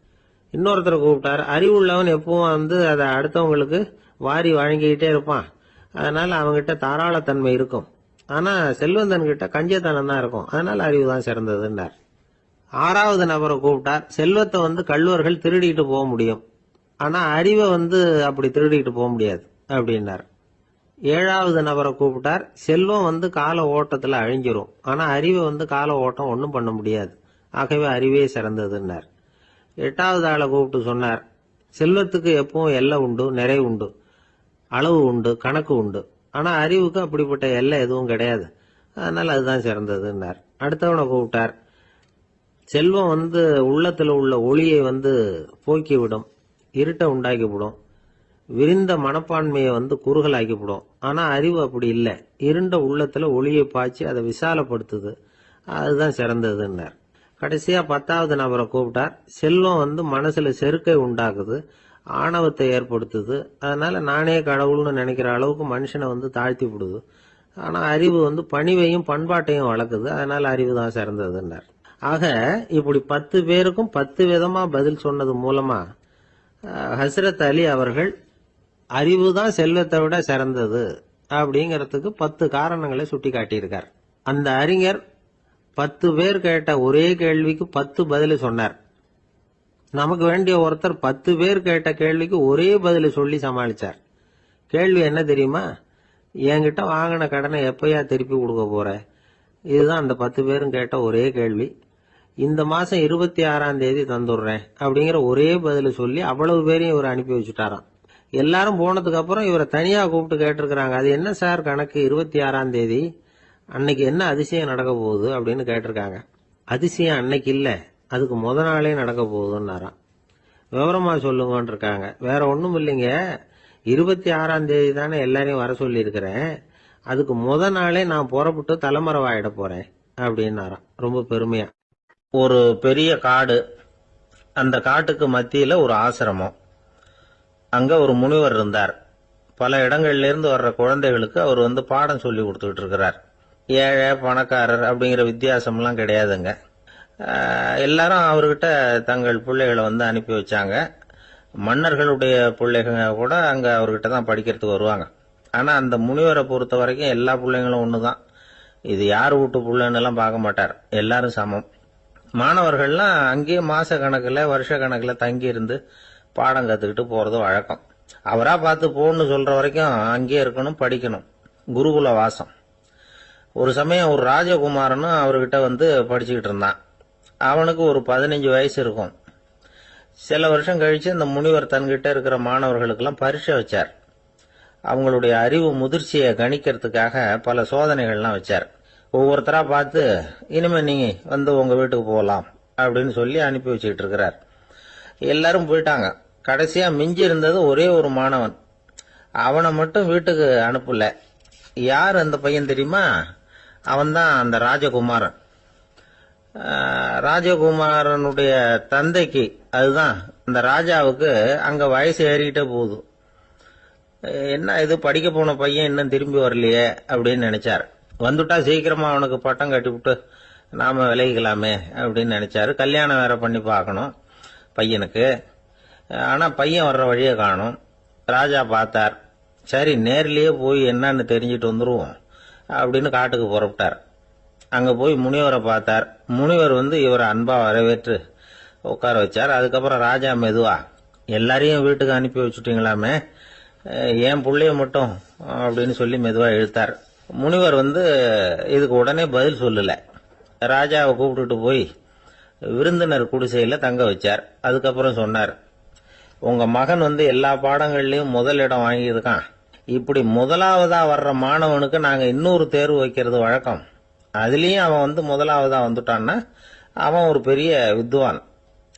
இன்னொருத்தரை கூப்பிட்டார், அறிவுள்ளவன் எப்பவும் அதை அடுத்தவங்களுக்கு வாரி வழங்கிக்கிட்டே இருப்பான், அதனால அவங்ககிட்ட தாராளத்தன்மை இருக்கும், ஆனா செல்வந்தன் கிட்ட கஞ்சத்தனம் தான் இருக்கும், அதனால அறிவு தான் சிறந்ததுன்னார். 6வது நபரை கூப்பிட்டார், செல்வத்தை கள்வர்கள் திருடிட்டு போக முடியும், ஆனா அறிவை அப்படி திருடிட்டு போக முடியாது அப்படின்னார். 7வது நபரை கூப்பிட்டார், செல்வம் கால ஓட்டத்துல அழிஞ்சிரும், ஆனா அறிவை கால ஓட்டம் ஒன்றும் பண்ண முடியாது, ஆகவே அறிவே சிறந்ததுன்னார். 8வது ஆளை கூப்பிட்டு சொன்னார், செல்வத்துக்கு எப்பவும் எல்லை உண்டு, நிறைவு உண்டு, அளவு உண்டு, கணக்கு உண்டு, ஆனா அறிவுக்கு அப்படிப்பட்ட எல்லை எதுவும் கிடையாது, அதனால அதுதான் சிறந்ததுன்னார். அடுத்தவனை கூப்பிட்டார், செல்வம் உள்ளத்துல உள்ள ஒளியை போக்கிவிடும், இருட்டை உண்டாக்கிவிடும், விரிந்த மனப்பான்மையை குறுகலாக்கிவிடும். ஆனா அறிவு அப்படி இல்லை. இருண்ட உள்ளத்துல ஒளியை பாய்ச்சி அதை விசாலப்படுத்துது. அதுதான் சிறந்ததுன்னார். கடைசியா 10வது நபரை கூப்பிட்டார். செல்வம் மனசுல செருக்கை உண்டாக்குது, ஆணவத்தை ஏற்படுத்துது. அதனால நானே கடவுள்னு நினைக்கிற அளவுக்கு மனுஷனை தாழ்த்தி விடுது. ஆனா அறிவு பணிவையும் பண்பாட்டையும் வளர்க்குது. அதனால அறிவு தான் சிறந்ததுன்னார். ஆக இப்படி 10 பேருக்கும் 10 விதமா பதில் சொன்னது மூலமா ஹஸ்ரத் அலி அவர்கள் அறிவு தான் செல்வத்தை விட சிறந்தது அப்படிங்கறதுக்கு 10 காரணங்களை சுட்டி காட்டியிருக்கார். அந்த அறிஞர் 10 பேர் கேட்ட ஒரே கேள்விக்கு 10 பதில் சொன்னார். நமக்கு வேண்டிய ஒருத்தர் 10 பேர் கேட்ட கேள்விக்கு ஒரே பதில் சொல்லி சமாளிச்சார். கேள்வி என்ன தெரியுமா? என்கிட்ட வாங்கின கடனை எப்பயா திருப்பி கொடுக்க போற? இதுதான் அந்த 10 பேரும் கேட்ட ஒரே கேள்வி. இந்த மாசம் 26ஆம் தேதி தந்துடுறேன் அப்படிங்கிற ஒரே பதில் சொல்லி அவ்வளவு பேரையும் இவர் அனுப்பி வச்சுட்டாராம். எல்லாரும் போனதுக்கு அப்புறம் இவரை தனியா கூப்பிட்டு கேட்டிருக்கிறாங்க. அது என்ன சார் கணக்கு, 26ஆம் தேதி அன்னைக்கு என்ன அதிசயம் நடக்க போகுது அப்படின்னு கேட்டிருக்காங்க. அதிசயம் அன்னைக்கு இல்ல, அதுக்கு முத நாளே நடக்க போகுதுன்னாராம். விவரமா சொல்லுங்கன்னு இருக்காங்க. வேற ஒண்ணும் இல்லைங்க, 26ஆம் தேதி தானே எல்லாரையும் வர சொல்லி இருக்கிறேன், அதுக்கு முத நாளே நான் புறப்பட்டு தலைமறைவாயிட போறேன் அப்படின்னாராம் ரொம்ப பெருமையா. ஒரு பெரிய காடு, அந்த காட்டுக்கு மத்தியில ஒரு ஆசிரமம். அங்க ஒரு முனிவர் இருந்தார். பல இடங்கள்ல இருந்து வர்ற குழந்தைகளுக்கு அவர் பாடம் சொல்லி கொடுத்துட்டு இருக்கிறார். ஏழை பணக்காரர் அப்படிங்கிற வித்தியாசம்லாம் கிடையாதுங்க. எல்லாரும் அவர்கிட்ட தங்கள் பிள்ளைகளை அனுப்பி வச்சாங்க. மன்னர்களுடைய பிள்ளைங்க கூட அங்க அவர்கிட்ட தான் படிக்கிறதுக்கு வருவாங்க. ஆனா அந்த முனிவரை பொறுத்த வரைக்கும் எல்லா பிள்ளைங்களும் ஒண்ணுதான். இது யார் வீட்டு பிள்ளைன்னு எல்லாம் பார்க்க மாட்டார், எல்லாரும் சமம். மாணவர்கள்லாம் அங்கேயே மாச கணக்குல வருஷ கணக்குல தங்கி இருந்து பாடம் கத்துக்கிட்டு போறது வழக்கம். அவரா பார்த்து போன்னு சொல்ற வரைக்கும் அங்கேயே இருக்கணும், படிக்கணும். குருகுல வாசம். ஒரு சமயம் ஒரு ராஜகுமாரனும் அவர்கிட்ட படிச்சுக்கிட்டு இருந்தான். அவனுக்கு ஒரு 15 வயசு இருக்கும். சில வருஷம் கழிச்சு இந்த முனிவர் தன்கிட்ட இருக்கிற மாணவர்களுக்கெல்லாம் பரீட்சை வச்சார். அவங்களுடைய அறிவு முதிர்ச்சியை கணிக்கிறதுக்காக பல சோதனைகள்லாம் வச்சார். ஒவ்வொருத்தரா பார்த்து இனிமே நீங்க உங்க வீட்டுக்கு போகலாம் அப்படின்னு சொல்லி அனுப்பி வச்சுக்கிட்டு இருக்கிறார். எல்லாரும் போயிட்டாங்க. கடைசியா மிஞ்சி இருந்தது ஒரே ஒரு மாணவன். அவனை மட்டும் வீட்டுக்கு அனுப்பல. யார் அந்த பையன் தெரியுமா? அவன்தான் அந்த ராஜகுமாரன். ராஜகுமாரனுடைய தந்தைக்கு, அதுதான் அந்த ராஜாவுக்கு, அங்க வயசு ஏறிக்கிட்டே போகுது. என்ன இது, படிக்க போன பையன் இன்னும் திரும்பி வரலையே அப்படின்னு நினைச்சார். வந்துட்டா சீக்கிரமா அவனுக்கு பட்டம் கட்டிவிட்டு நாம விலகிக்கலாமே அப்படின்னு நினைச்சாரு. கல்யாணம் வேற பண்ணி பார்க்கணும் பையனுக்கு. ஆனா பையன் வர்ற வழியை காணும். ராஜா பார்த்தார். சரி நேர்லயே போய் என்னன்னு தெரிஞ்சிட்டு வந்துருவோம் அப்படின்னு காட்டுக்கு புறப்பட்டார். அங்க போய் முனிவரை பார்த்தார். முனிவர் இவரை அன்பா வரவேற்று உட்கார வச்சார். அதுக்கப்புறம் ராஜா மெதுவா, எல்லாரையும் வீட்டுக்கு அனுப்பி வச்சுட்டீங்களாமே, ஏன் புள்ளைய மட்டும் அப்படின்னு சொல்லி மெதுவா இழுத்தார். முனிவர் இதுக்கு உடனே பதில் சொல்லல. ராஜாவை கூப்பிட்டுட்டு போய் விருந்தினர் குடிசையில தங்க வச்சார். அதுக்கப்புறம் சொன்னார், உங்க மகன் எல்லா பாடங்கள்லயும் முதல் இடம் வாங்கியிருக்கான். இப்படி முதலாவதா வர்ற மாணவனுக்கு நாங்க இன்னொரு தேர்வு வைக்கிறது வழக்கம். அதுலயும் அவன் முதலாவதா வந்துட்டான்னா அவன் ஒரு பெரிய வித்வான்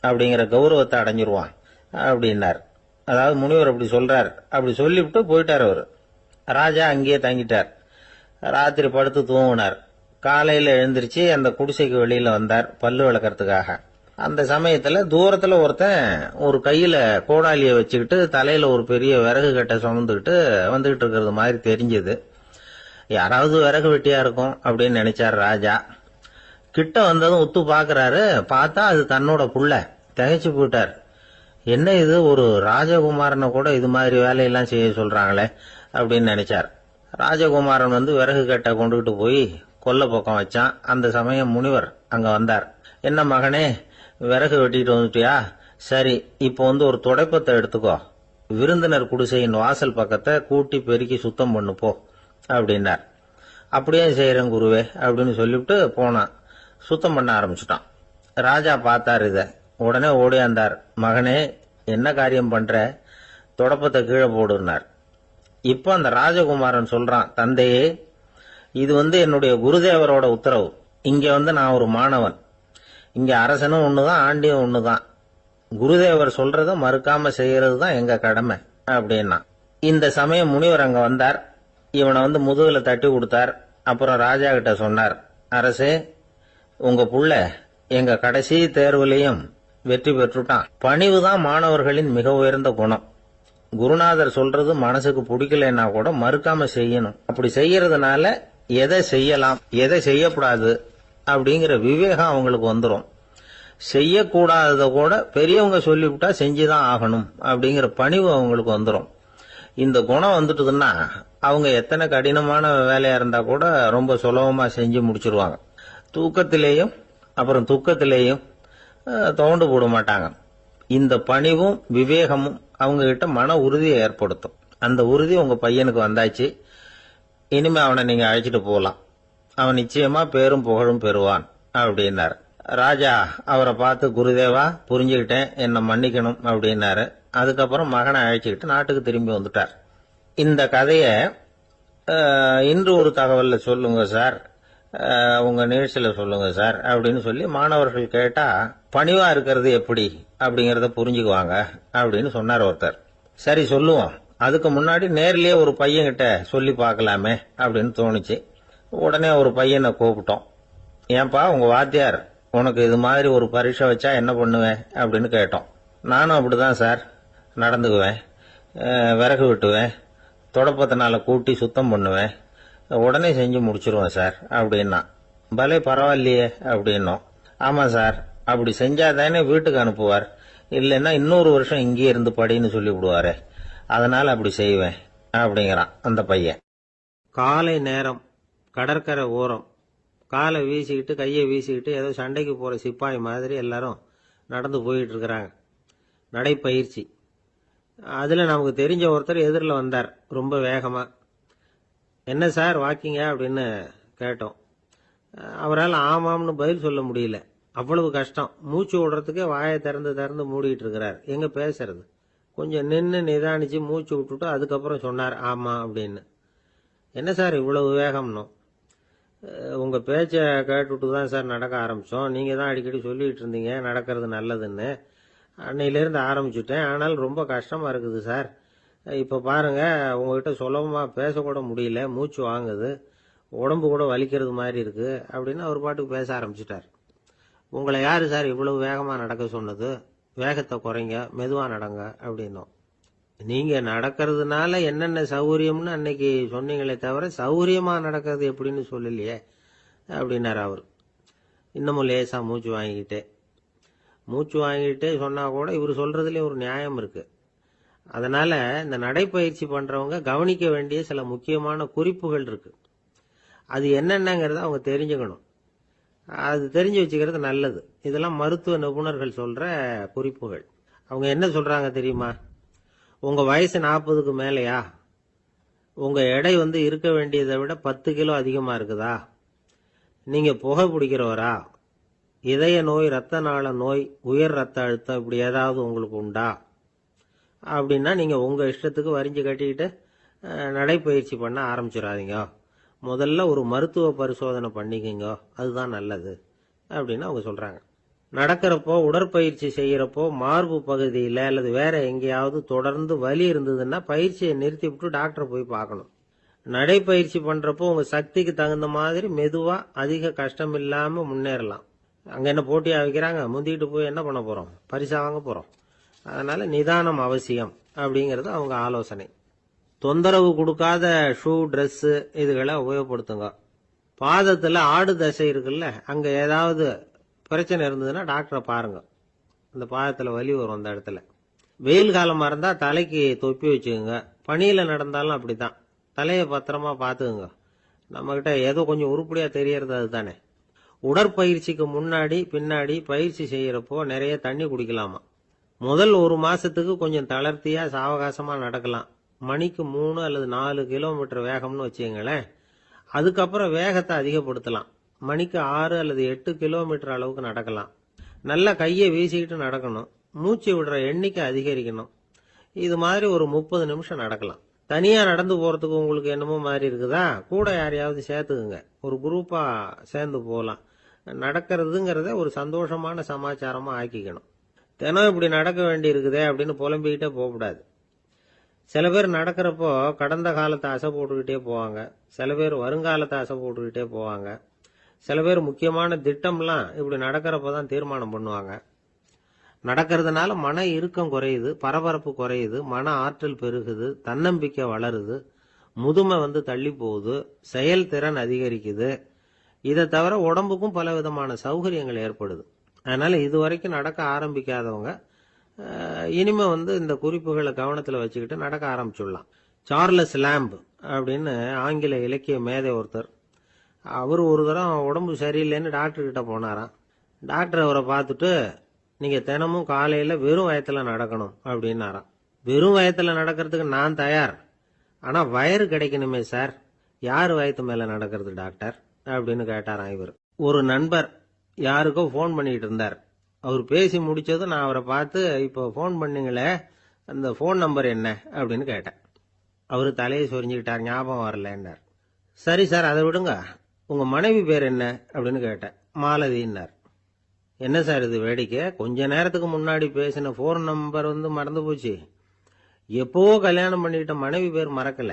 அப்படிங்கிற கௌரவத்தை அடைஞ்சிருவான் அப்படின்னார். அதாவது முனிவர் அப்படி சொல்றார். அப்படி சொல்லிவிட்டு போயிட்டார் அவரு. ராஜா அங்கேயே தங்கிட்டார். ராத்திரி படுத்து தூங்கினார். காலையில எழுந்திருச்சு அந்த குடிசைக்கு வெளியில வந்தார் பல்லு விளக்கறதுக்காக. அந்த சமயத்துல தூரத்துல ஒருத்தன் ஒரு கையில கோடாலிய வச்சுக்கிட்டு தலையில ஒரு பெரிய விறகு கட்டை சுமந்துக்கிட்டு வந்துகிட்டு இருக்கிறது மாதிரி தெரிஞ்சது. யாராவது விறகு வெட்டியா இருக்கும் அப்படின்னு நினைச்சார் ராஜா. கிட்ட வந்ததும் உத்து பாக்குறாரு. பார்த்தா அது தன்னோட புள்ள. திகைச்சு போயிட்டார். என்ன இது, ஒரு ராஜகுமாரனை கூட இது மாதிரி வேலையெல்லாம் செய்ய சொல்றாங்களே அப்படின்னு நினைச்சார். ராஜகுமாரன் விறகு கட்டை கொண்டுகிட்டு போய் கொல்லை பக்கம் வச்சான். அந்த சமயம் முனிவர் அங்க வந்தார். என்ன மகனே, விறகு வெட்டிட்டு வந்துட்டியா? சரி, இப்போ ஒரு துடைப்பத்தை எடுத்துக்கோ, விருந்தினர் குடிசையின் வாசல் பக்கத்தை கூட்டி பெருக்கி சுத்தம் பண்ணு போ அப்படின்னார். அப்படியே செய்யறேன் குருவே அப்படின்னு சொல்லிவிட்டு போனான். சுத்தம் பண்ண ஆரம்பிச்சுட்டான். ராஜா பார்த்தார் இத. உடனே ஓடியாந்தார். மகனே, என்ன காரியம் பண்ற? துடப்பத்தை கீழே போடுனார். இப்ப அந்த ராஜகுமாரன் சொல்றான், தந்தையே, இது என்னுடைய குருதேவரோட உத்தரவு. இங்க நான் ஒரு மாணவன். இங்க அரசனும் ஒண்ணுதான், ஆண்டியும் ஒண்ணுதான். குருதேவர் சொல்றத மறுக்காம செய்யறது தான் எங்க கடமை அப்படின்னா. இந்த சமயம் முனிவர் அங்க வந்தார். இவனை முதுகுல தட்டி கொடுத்தார். அப்புறம் ராஜா கிட்ட சொன்னார், அரசே, உங்க புள்ள எங்க கடைசி தேர்வுலையும் வெற்றி பெற்றுட்டான். பணிவுதான் மாணவர்களின் மிக உயர்ந்த குணம். குருநாதர் சொல்றது மனசுக்கு பிடிக்கலன்னா கூட மறுக்காம செய்யணும். அப்படி செய்யறதுனால எதை செய்யலாம், எதை செய்யக்கூடாது அப்படிங்கிற விவேகம் அவங்களுக்கு வந்துடும். செய்யக்கூடாதத கூட பெரியவங்க சொல்லிவிட்டா செஞ்சுதான் ஆகணும் அப்படிங்கிற பணிவு அவங்களுக்கு வந்துடும். இந்த குணம் வந்துட்டுதுன்னா அவங்க எத்தனை கடினமான வேலையா இருந்தா கூட ரொம்ப சுலபமா செஞ்சு முடிச்சிருவாங்க. தூக்கத்திலேயும் அப்புறம் துக்கத்திலேயும் தோண்டு போட மாட்டாங்க. இந்த பணிவும் விவேகமும் அவங்க கிட்ட மன உறுதியை ஏற்படுத்தும். அந்த உறுதி உங்க பையனுக்கு வந்தாச்சு. இனிமே அவனை நீங்க அழைச்சிட்டு போகலாம். அவன் நிச்சயமா பேரும் புகழும் பெறுவான் அப்படின்னாரு. ராஜா அவரை பார்த்து, குருதேவா, புரிஞ்சுக்கிட்டேன், என்னை மன்னிக்கணும் அப்படின்னாரு. அதுக்கப்புறம் மகனை அழைச்சிக்கிட்டு நாட்டுக்கு திரும்பி வந்துட்டார். இந்த கதைய இன்று ஒரு தகவல்ல சொல்லுங்க சார், உங்க நிகழ்ச்சியில சொல்லுங்க சார் அப்படின்னு சொல்லி மாணவர்கள் கேட்டா, பணிவா இருக்கிறது எப்படி அப்படிங்கறத புரிஞ்சுக்குவாங்க அப்படின்னு சொன்னார் ஒருத்தர். சரி சொல்லுவோம், அதுக்கு முன்னாடி நேர்லயே ஒரு பையன்கிட்ட சொல்லி பார்க்கலாமே அப்படின்னு தோணுச்சு. உடனே ஒரு பையனை கூப்பிட்டோம். ஏன்பா, உங்க வாத்தியார் உனக்கு இது மாதிரி ஒரு பரீட்சை வச்சா என்ன பண்ணுவேன் அப்படின்னு கேட்டோம். நானும் அப்படிதான் சார் நடந்துக்குவேன், விறகு வெட்டுவேன், தொடப்பத்தினால கூட்டி சுத்தம் பண்ணுவேன், உடனே செஞ்சு முடிச்சிருவேன் சார் அப்படின்னா. பலே பரவாயில்லையே அப்படின்னோம். ஆமா சார், அப்படி செஞ்சாதானே வீட்டுக்கு அனுப்புவார், இல்லைன்னா இன்னொரு வருஷம் இங்கே இருந்து படின்னு சொல்லி விடுவாரு, அதனால அப்படி செய்வேன் அப்படிங்கிறான் அந்த பையன். காலை நேரம், கடற்கரை ஓரம், காலை வீசிக்கிட்டு கையை வீசிக்கிட்டு ஏதோ சண்டைக்கு போற சிப்பாய் மாதிரி எல்லாரும் நடந்து போயிட்டு இருக்கிறாங்க. நடைப்பயிற்சி. அதுல நமக்கு தெரிஞ்ச ஒருத்தர் எதிரில் வந்தார் ரொம்ப வேகமா. என்ன சார் வாக்கிங்க அப்படின்னு கேட்டோம். அவரால் ஆமாம்னு பதில் சொல்ல முடியல, அவ்வளவு கஷ்டம். மூச்சு விடுறதுக்கே வாயை திறந்து திறந்து மூடிட்டு இருக்கிறார். எங்க பேசுறது? கொஞ்சம் நின்று நிதானிச்சு மூச்சு விட்டுட்டு அதுக்கப்புறம் சொன்னார் ஆமா அப்படின்னு. என்ன சார் இவ்வளவு வேகம்னு? உங்க பேச்ச கேட்டுட்டு தான் சார் நடக்க ஆரம்பிச்சோம். நீங்க தான் அடிக்கடி சொல்லிட்டு இருந்தீங்க நடக்கிறது நல்லதுன்னு. அன்னையிலேருந்து ஆரம்பிச்சுட்டேன், ஆனால் ரொம்ப கஷ்டமா இருக்குது சார். இப்ப பாருங்க, உங்ககிட்ட சுலபமா பேசக்கூட முடியல, மூச்சு வாங்குது, உடம்பு கூட வலிக்கிறது மாதிரி இருக்கு அப்படின்னு அவர் பாட்டுக்கு பேச ஆரம்பிச்சுட்டார். உங்களை யாரு சார் இவ்வளவு வேகமா நடக்க சொன்னது? வேகத்தை குறைங்க, மெதுவா நடங்க அப்படின்னோம். நீங்க நடக்கிறதுனால என்னென்ன சௌகரியம்னு அன்னைக்கு சொன்னீங்களே தவிர சௌகரியமா நடக்கிறது எப்படின்னு சொல்லலையே அப்படின்னாரு அவர். இன்னமும் லேசா மூச்சு வாங்கிட்டே சொன்னா கூட இவர் சொல்றதுலயும் ஒரு நியாயம் இருக்கு. அதனால இந்த நடைப்பயிற்சி பண்றவங்க கவனிக்க வேண்டிய சில முக்கியமான குறிப்புகள் இருக்கு. அது என்னென்னங்கிறத அவங்க தெரிஞ்சுக்கணும். அது தெரிஞ்சு வச்சுக்கிறது நல்லது. இதெல்லாம் மருத்துவ நிபுணர்கள் சொல்ற குறிப்புகள். அவங்க என்ன சொல்றாங்க தெரியுமா? உங்க வயசு 40க்கு மேலையா? உங்க எடை இருக்க வேண்டியதை விட 10 கிலோ அதிகமா இருக்குதா? நீங்க புகை பிடிக்கிறவரா? இதய நோய், ரத்த நாள நோய், உயர் ரத்த அழுத்தம் இப்படி ஏதாவது உங்களுக்கு உண்டா? அப்படின்னா நீங்க உங்க இஷ்டத்துக்கு வரிஞ்சு கட்டிக்கிட்டு நடைப்பயிற்சி பண்ண ஆரம்பிச்சிடாதீங்க. முதல்ல ஒரு மருத்துவ பரிசோதனை பண்ணிக்கோங்க, அதுதான் நல்லது அப்படின்னு அவங்க சொல்றாங்க. நடக்கிறப்போ, உடற்பயிற்சி செய்யறப்போ மார்பு பகுதியில அல்லது வேற எங்கேயாவது தொடர்ந்து வலி இருந்ததுன்னா பயிற்சியை நிறுத்தி விட்டு டாக்டரை போய் பார்க்கணும். நடைப்பயிற்சி பண்றப்போ உங்க சக்திக்கு தகுந்த மாதிரி மெதுவா அதிக கஷ்டம் இல்லாம முன்னேறலாம். அங்க என்ன போட்டியா வைக்கிறாங்க? முந்திக்கிட்டு போய் என்ன பண்ண போறோம்? பரிசா வாங்க போறோம். அதனால நிதானம் அவசியம் அப்படிங்கறது அவங்க ஆலோசனை. தொந்தரவு கொடுக்காத ஷூ, ட்ரெஸ் இதுகளை உபயோகப்படுத்துங்க. பாதத்துல ஆடு தசை இருக்குல்ல, அங்க ஏதாவது பிரச்சனை இருந்ததுன்னா டாக்டரை பாருங்க. அந்த பாதத்துல வலி வரும் அந்த இடத்துல. வெயில் காலமா இருந்தா தலைக்கு தொப்பி வச்சுக்கோங்க. பனியில நடந்தாலும் அப்படித்தான், தலையை பத்திரமா பாத்துக்குங்க. நம்ம கிட்ட ஏதோ கொஞ்சம் உருப்படியா தெரியறது அதுதானே. உடற்பயிற்சிக்கு முன்னாடி பின்னாடி பயிற்சி செய்யறப்போ நிறைய தண்ணி குடிக்கலாமா. முதல் 1 மாசத்துக்கு கொஞ்சம் தளர்த்தியா சாவகாசமா நடக்கலாம். மணிக்கு 3 அல்லது 4 கிலோமீட்டர் வேகம்னு வச்சுங்களேன். அதுக்கப்புறம் வேகத்தை அதிகப்படுத்தலாம். மணிக்கு 6 அல்லது 8 கிலோமீட்டர் அளவுக்கு நடக்கலாம். நல்லா கையை வீசிக்கிட்டு நடக்கணும். மூச்சு விடுற எண்ணிக்கை அதிகரிக்கணும். இது மாதிரி ஒரு 30 நிமிஷம் நடக்கலாம். தனியா நடந்து போறதுக்கு உங்களுக்கு என்னமோ மாதிரி இருக்குதா? கூட யாரையாவது சேர்த்துக்குங்க, ஒரு குரூப்பா சேர்ந்து போகலாம். நடக்கிறதுங்கிறத ஒரு சந்தோஷமான சமாச்சாரமா ஆக்கிக்கணும். தினம் இப்படி நடக்க வேண்டி இருக்குதே அப்படின்னு புலம்பிக்கிட்டே போகக்கூடாது. சில பேர் நடக்கிறப்போ கடந்த காலத்தை அசை போட்டுக்கிட்டே போவாங்க, சில பேர் வருங்காலத்தை அசை போட்டுக்கிட்டே போவாங்க, சில பேர் முக்கியமான திட்டம்லாம் இப்படி நடக்கிறப்பதான் தீர்மானம் பண்ணுவாங்க. நடக்கிறதுனால மன இறுக்கம் குறையுது, பரபரப்பு குறையுது, மன ஆற்றல் பெருகுது, தன்னம்பிக்கை வளருது, முதுமை தள்ளி போகுது, செயல்திறன் அதிகரிக்குது. இதை தவிர உடம்புக்கும் பல விதமான சௌகரியங்கள் ஏற்படுது. அதனால இதுவரைக்கும் நடக்க ஆரம்பிக்காதவங்க இனிமே இந்த குறிப்புகளை கவனத்தில் வச்சுக்கிட்டு நடக்க ஆரம்பிச்சுடலாம். சார்லஸ் லேம்ப் அப்படின்னு ஆங்கில இலக்கிய மேதை ஒருத்தர், அவர் ஒரு தரம் உடம்பு சரியில்லைன்னு டாக்டர் கிட்ட போனாராம். டாக்டர் அவரை பார்த்துட்டு, நீங்க தினமும் காலையில வெறும் வயத்துல நடக்கணும் அப்படின்னாராம். வெறும் வயத்துல நடக்கிறதுக்கு நான் தயார், ஆனா வயிறு கிடைக்கணுமே சார், யார் வயத்து மேல நடக்கிறது டாக்டர் அப்படின்னு கேட்டாராம் இவர். ஒரு நண்பர் யாருக்கோ போன் பண்ணிட்டு இருந்தார். அவர் பேசி முடிச்சதும் நான் அவரை பார்த்து, இப்போ போன் பண்ணீங்களே அந்த போன் நம்பர் என்ன அப்படின்னு கேட்டேன். அவரு தலையை சொரிஞ்சுக்கிட்டார், ஞாபகம் வரலன்னார். சரி சார் அதை விடுங்க, உங்க மனைவி பேர் என்ன அப்படின்னு கேட்டேன். மாலதின்னார். என்ன சார் இது வேடிக்கை, கொஞ்ச நேரத்துக்கு முன்னாடி பேசின போன் நம்பர் மறந்து போச்சு, எப்போ கல்யாணம் பண்ணிக்கிட்ட மனைவி பேர் மறக்கல,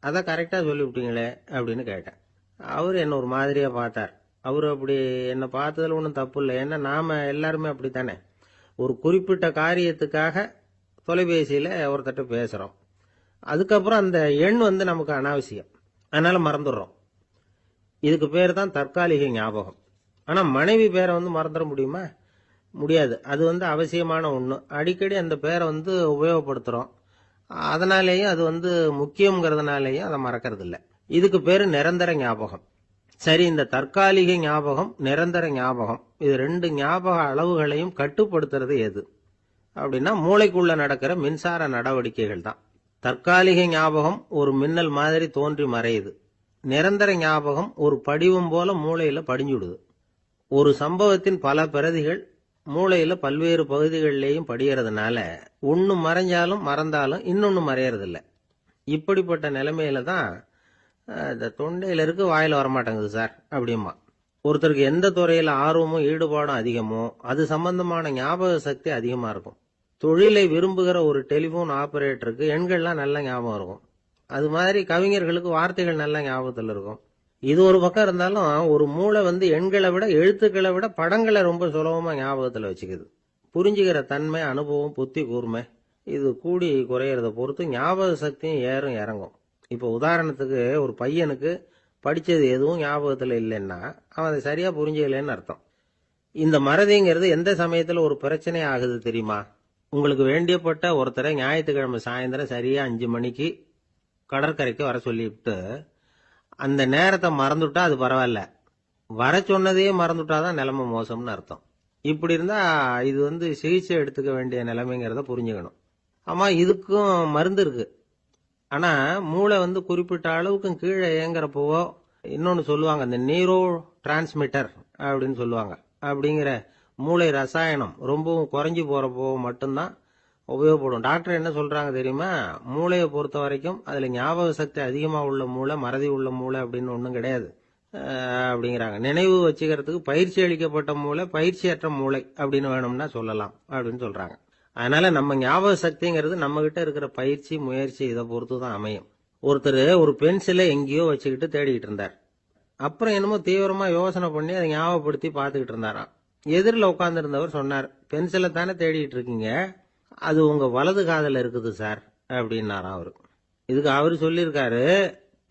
அதை கரெக்டா சொல்லிவிட்டீங்களே அப்படின்னு கேட்டேன். அவரு என்ன ஒரு மாதிரியா பார்த்தார். அவரு அப்படி என்ன பார்த்ததுல ஒன்றும் தப்பு இல்லை, ஏன்னா நாம எல்லாருமே அப்படித்தானே. ஒரு குறிப்பிட்ட காரியத்துக்காக தொலைபேசியில ஒருத்தட்ட பேசுறோம், அதுக்கப்புறம் அந்த எண் நமக்கு அனாவசியம், அதனால மறந்துடுறோம். இதுக்கு பேர் தான் தற்காலிக ஞாபகம். ஆனா மனைவி பேரை மறந்துட முடியுமா? முடியாது. அது அவசியமான ஒண்ணு. அடிக்கடி அந்த பேரை உபயோகப்படுத்துறோம், அதனாலேயும் அது முக்கியங்கிறதுனாலேயும் அதை மறக்கிறது இல்லை. இதுக்கு பேரு நிரந்தர ஞாபகம். சரி, இந்த தற்காலிக ஞாபகம், நிரந்தர ஞாபகம், இது ரெண்டு ஞாபக அளவுகளையும் கட்டுப்படுத்துறது எது அப்படின்னா மூளைக்குள்ள நடக்கிற மின்சார நடவடிக்கைகள் தான். தற்காலிக ஞாபகம் ஒரு மின்னல் மாதிரி தோன்றி மறையுது, நிரந்தர ஞாபகம் ஒரு படிவம் போல மூளையில படிஞ்சுடுது. ஒரு சம்பவத்தின் பல பிரதிகள் மூளையில பல்வேறு பகுதிகளிலேயும் படியறதுனால ஒன்னு மறைஞ்சாலும் மறந்தாலும் இன்னொன்னு மறையறதில்ல. இப்படிப்பட்ட நிலைமையில தான் இந்த தொண்டையில இருக்கு, வாயில வரமாட்டேங்குது சார் அப்படிமா. ஒருத்தருக்கு எந்த துறையில ஆர்வமும் ஈடுபாடும் அதிகமோ அது சம்பந்தமான ஞாபக சக்தி அதிகமா இருக்கும். தொழிலை விரும்புகிற ஒரு டெலிபோன் ஆபரேட்டருக்கு எண்கள்லாம் நல்ல ஞாபகம் இருக்கும். அது மாதிரி கவிஞர்களுக்கு வார்த்தைகள் நல்ல ஞாபகத்தில் இருக்கும். இது ஒரு பக்கம் இருந்தாலும் ஒரு மூளை எண்களை விட எழுத்துக்களை விட படங்களை ரொம்ப சுலபமா ஞாபகத்துல வச்சுக்குது. புரிஞ்சுக்கிற தன்மை, அனுபவம், புத்தி கூர்மை இது கூடி குறையறத பொறுத்து ஞாபக சக்தியும் ஏறும் இறங்கும். இப்ப உதாரணத்துக்கு ஒரு பையனுக்கு படிச்சது எதுவும் ஞாபகத்துல இல்லைன்னா அவன் அதை சரியா புரிஞ்சுக்கலன்னு அர்த்தம். இந்த மறதிங்கிறது எந்த சமயத்துல ஒரு பிரச்சனை ஆகுது தெரியுமா? உங்களுக்கு வேண்டியப்பட்ட ஒருத்தரை ஞாயிற்றுக்கிழமை சாயந்தரம் சரியா 5 மணிக்கு கடற்கரைக்கு வர சொல்லிவிட்டு அந்த நேரத்தை மறந்துட்டா அது பரவாயில்ல, வர சொன்னதையே மறந்துட்டாதான் நிலைமை மோசம்னு அர்த்தம். இப்படி இருந்தா இது சிகிச்சை எடுத்துக்க வேண்டிய நிலைமைங்கிறத புரிஞ்சுக்கணும். ஆமா, இதுக்கும் மருந்து இருக்கு. ஆனா மூளை குறிப்பிட்ட அளவுக்கு கீழே இயங்குறப்போ இன்னொன்னு சொல்லுவாங்க, இந்த நியூரோ டிரான்ஸ்மிட்டர் அப்படின்னு சொல்லுவாங்க. அப்படிங்கிற மூளை ரசாயனம் ரொம்பவும் குறைஞ்சி போறப்போ மட்டும்தான் உபயோகப்படும். டாக்டர் என்ன சொல்றாங்க தெரியுமா? மூளையை பொறுத்த வரைக்கும் அதுல ஞாபக சக்தி அதிகமா உள்ள மூளை, மறதி உள்ள மூளை அப்படின்னு ஒண்ணும் கிடையாது அப்படிங்கிறாங்க. நினைவு வச்சுக்கிறதுக்கு பயிற்சி அளிக்கப்பட்ட மூளை, பயிற்சியற்ற மூளை அப்படின்னு வேணும்னா சொல்லலாம் அப்படின்னு சொல்றாங்க. அதனால நம்ம ஞாபக சக்திங்கிறது நம்ம கிட்ட இருக்கிற பயிற்சி, முயற்சி இதை பொறுத்து தான் அமையும். ஒருத்தர் ஒரு பென்சிலை எங்கேயோ வச்சுக்கிட்டு தேடிக்கிட்டு இருந்தார். அப்புறம் என்னமோ தீவிரமா யோசனை பண்ணி அதை ஞாபகப்படுத்தி பார்த்துக்கிட்டு இருந்தாராம். எதிரில் உட்கார்ந்து இருந்தவர் சொன்னார், பென்சிலை தானே தேடிட்டு இருக்கீங்க, அது உங்க வலது காதுல இருக்குது சார் அப்படின்னாராம் அவரு. இதுக்கு அவரு சொல்லியிருக்காரு,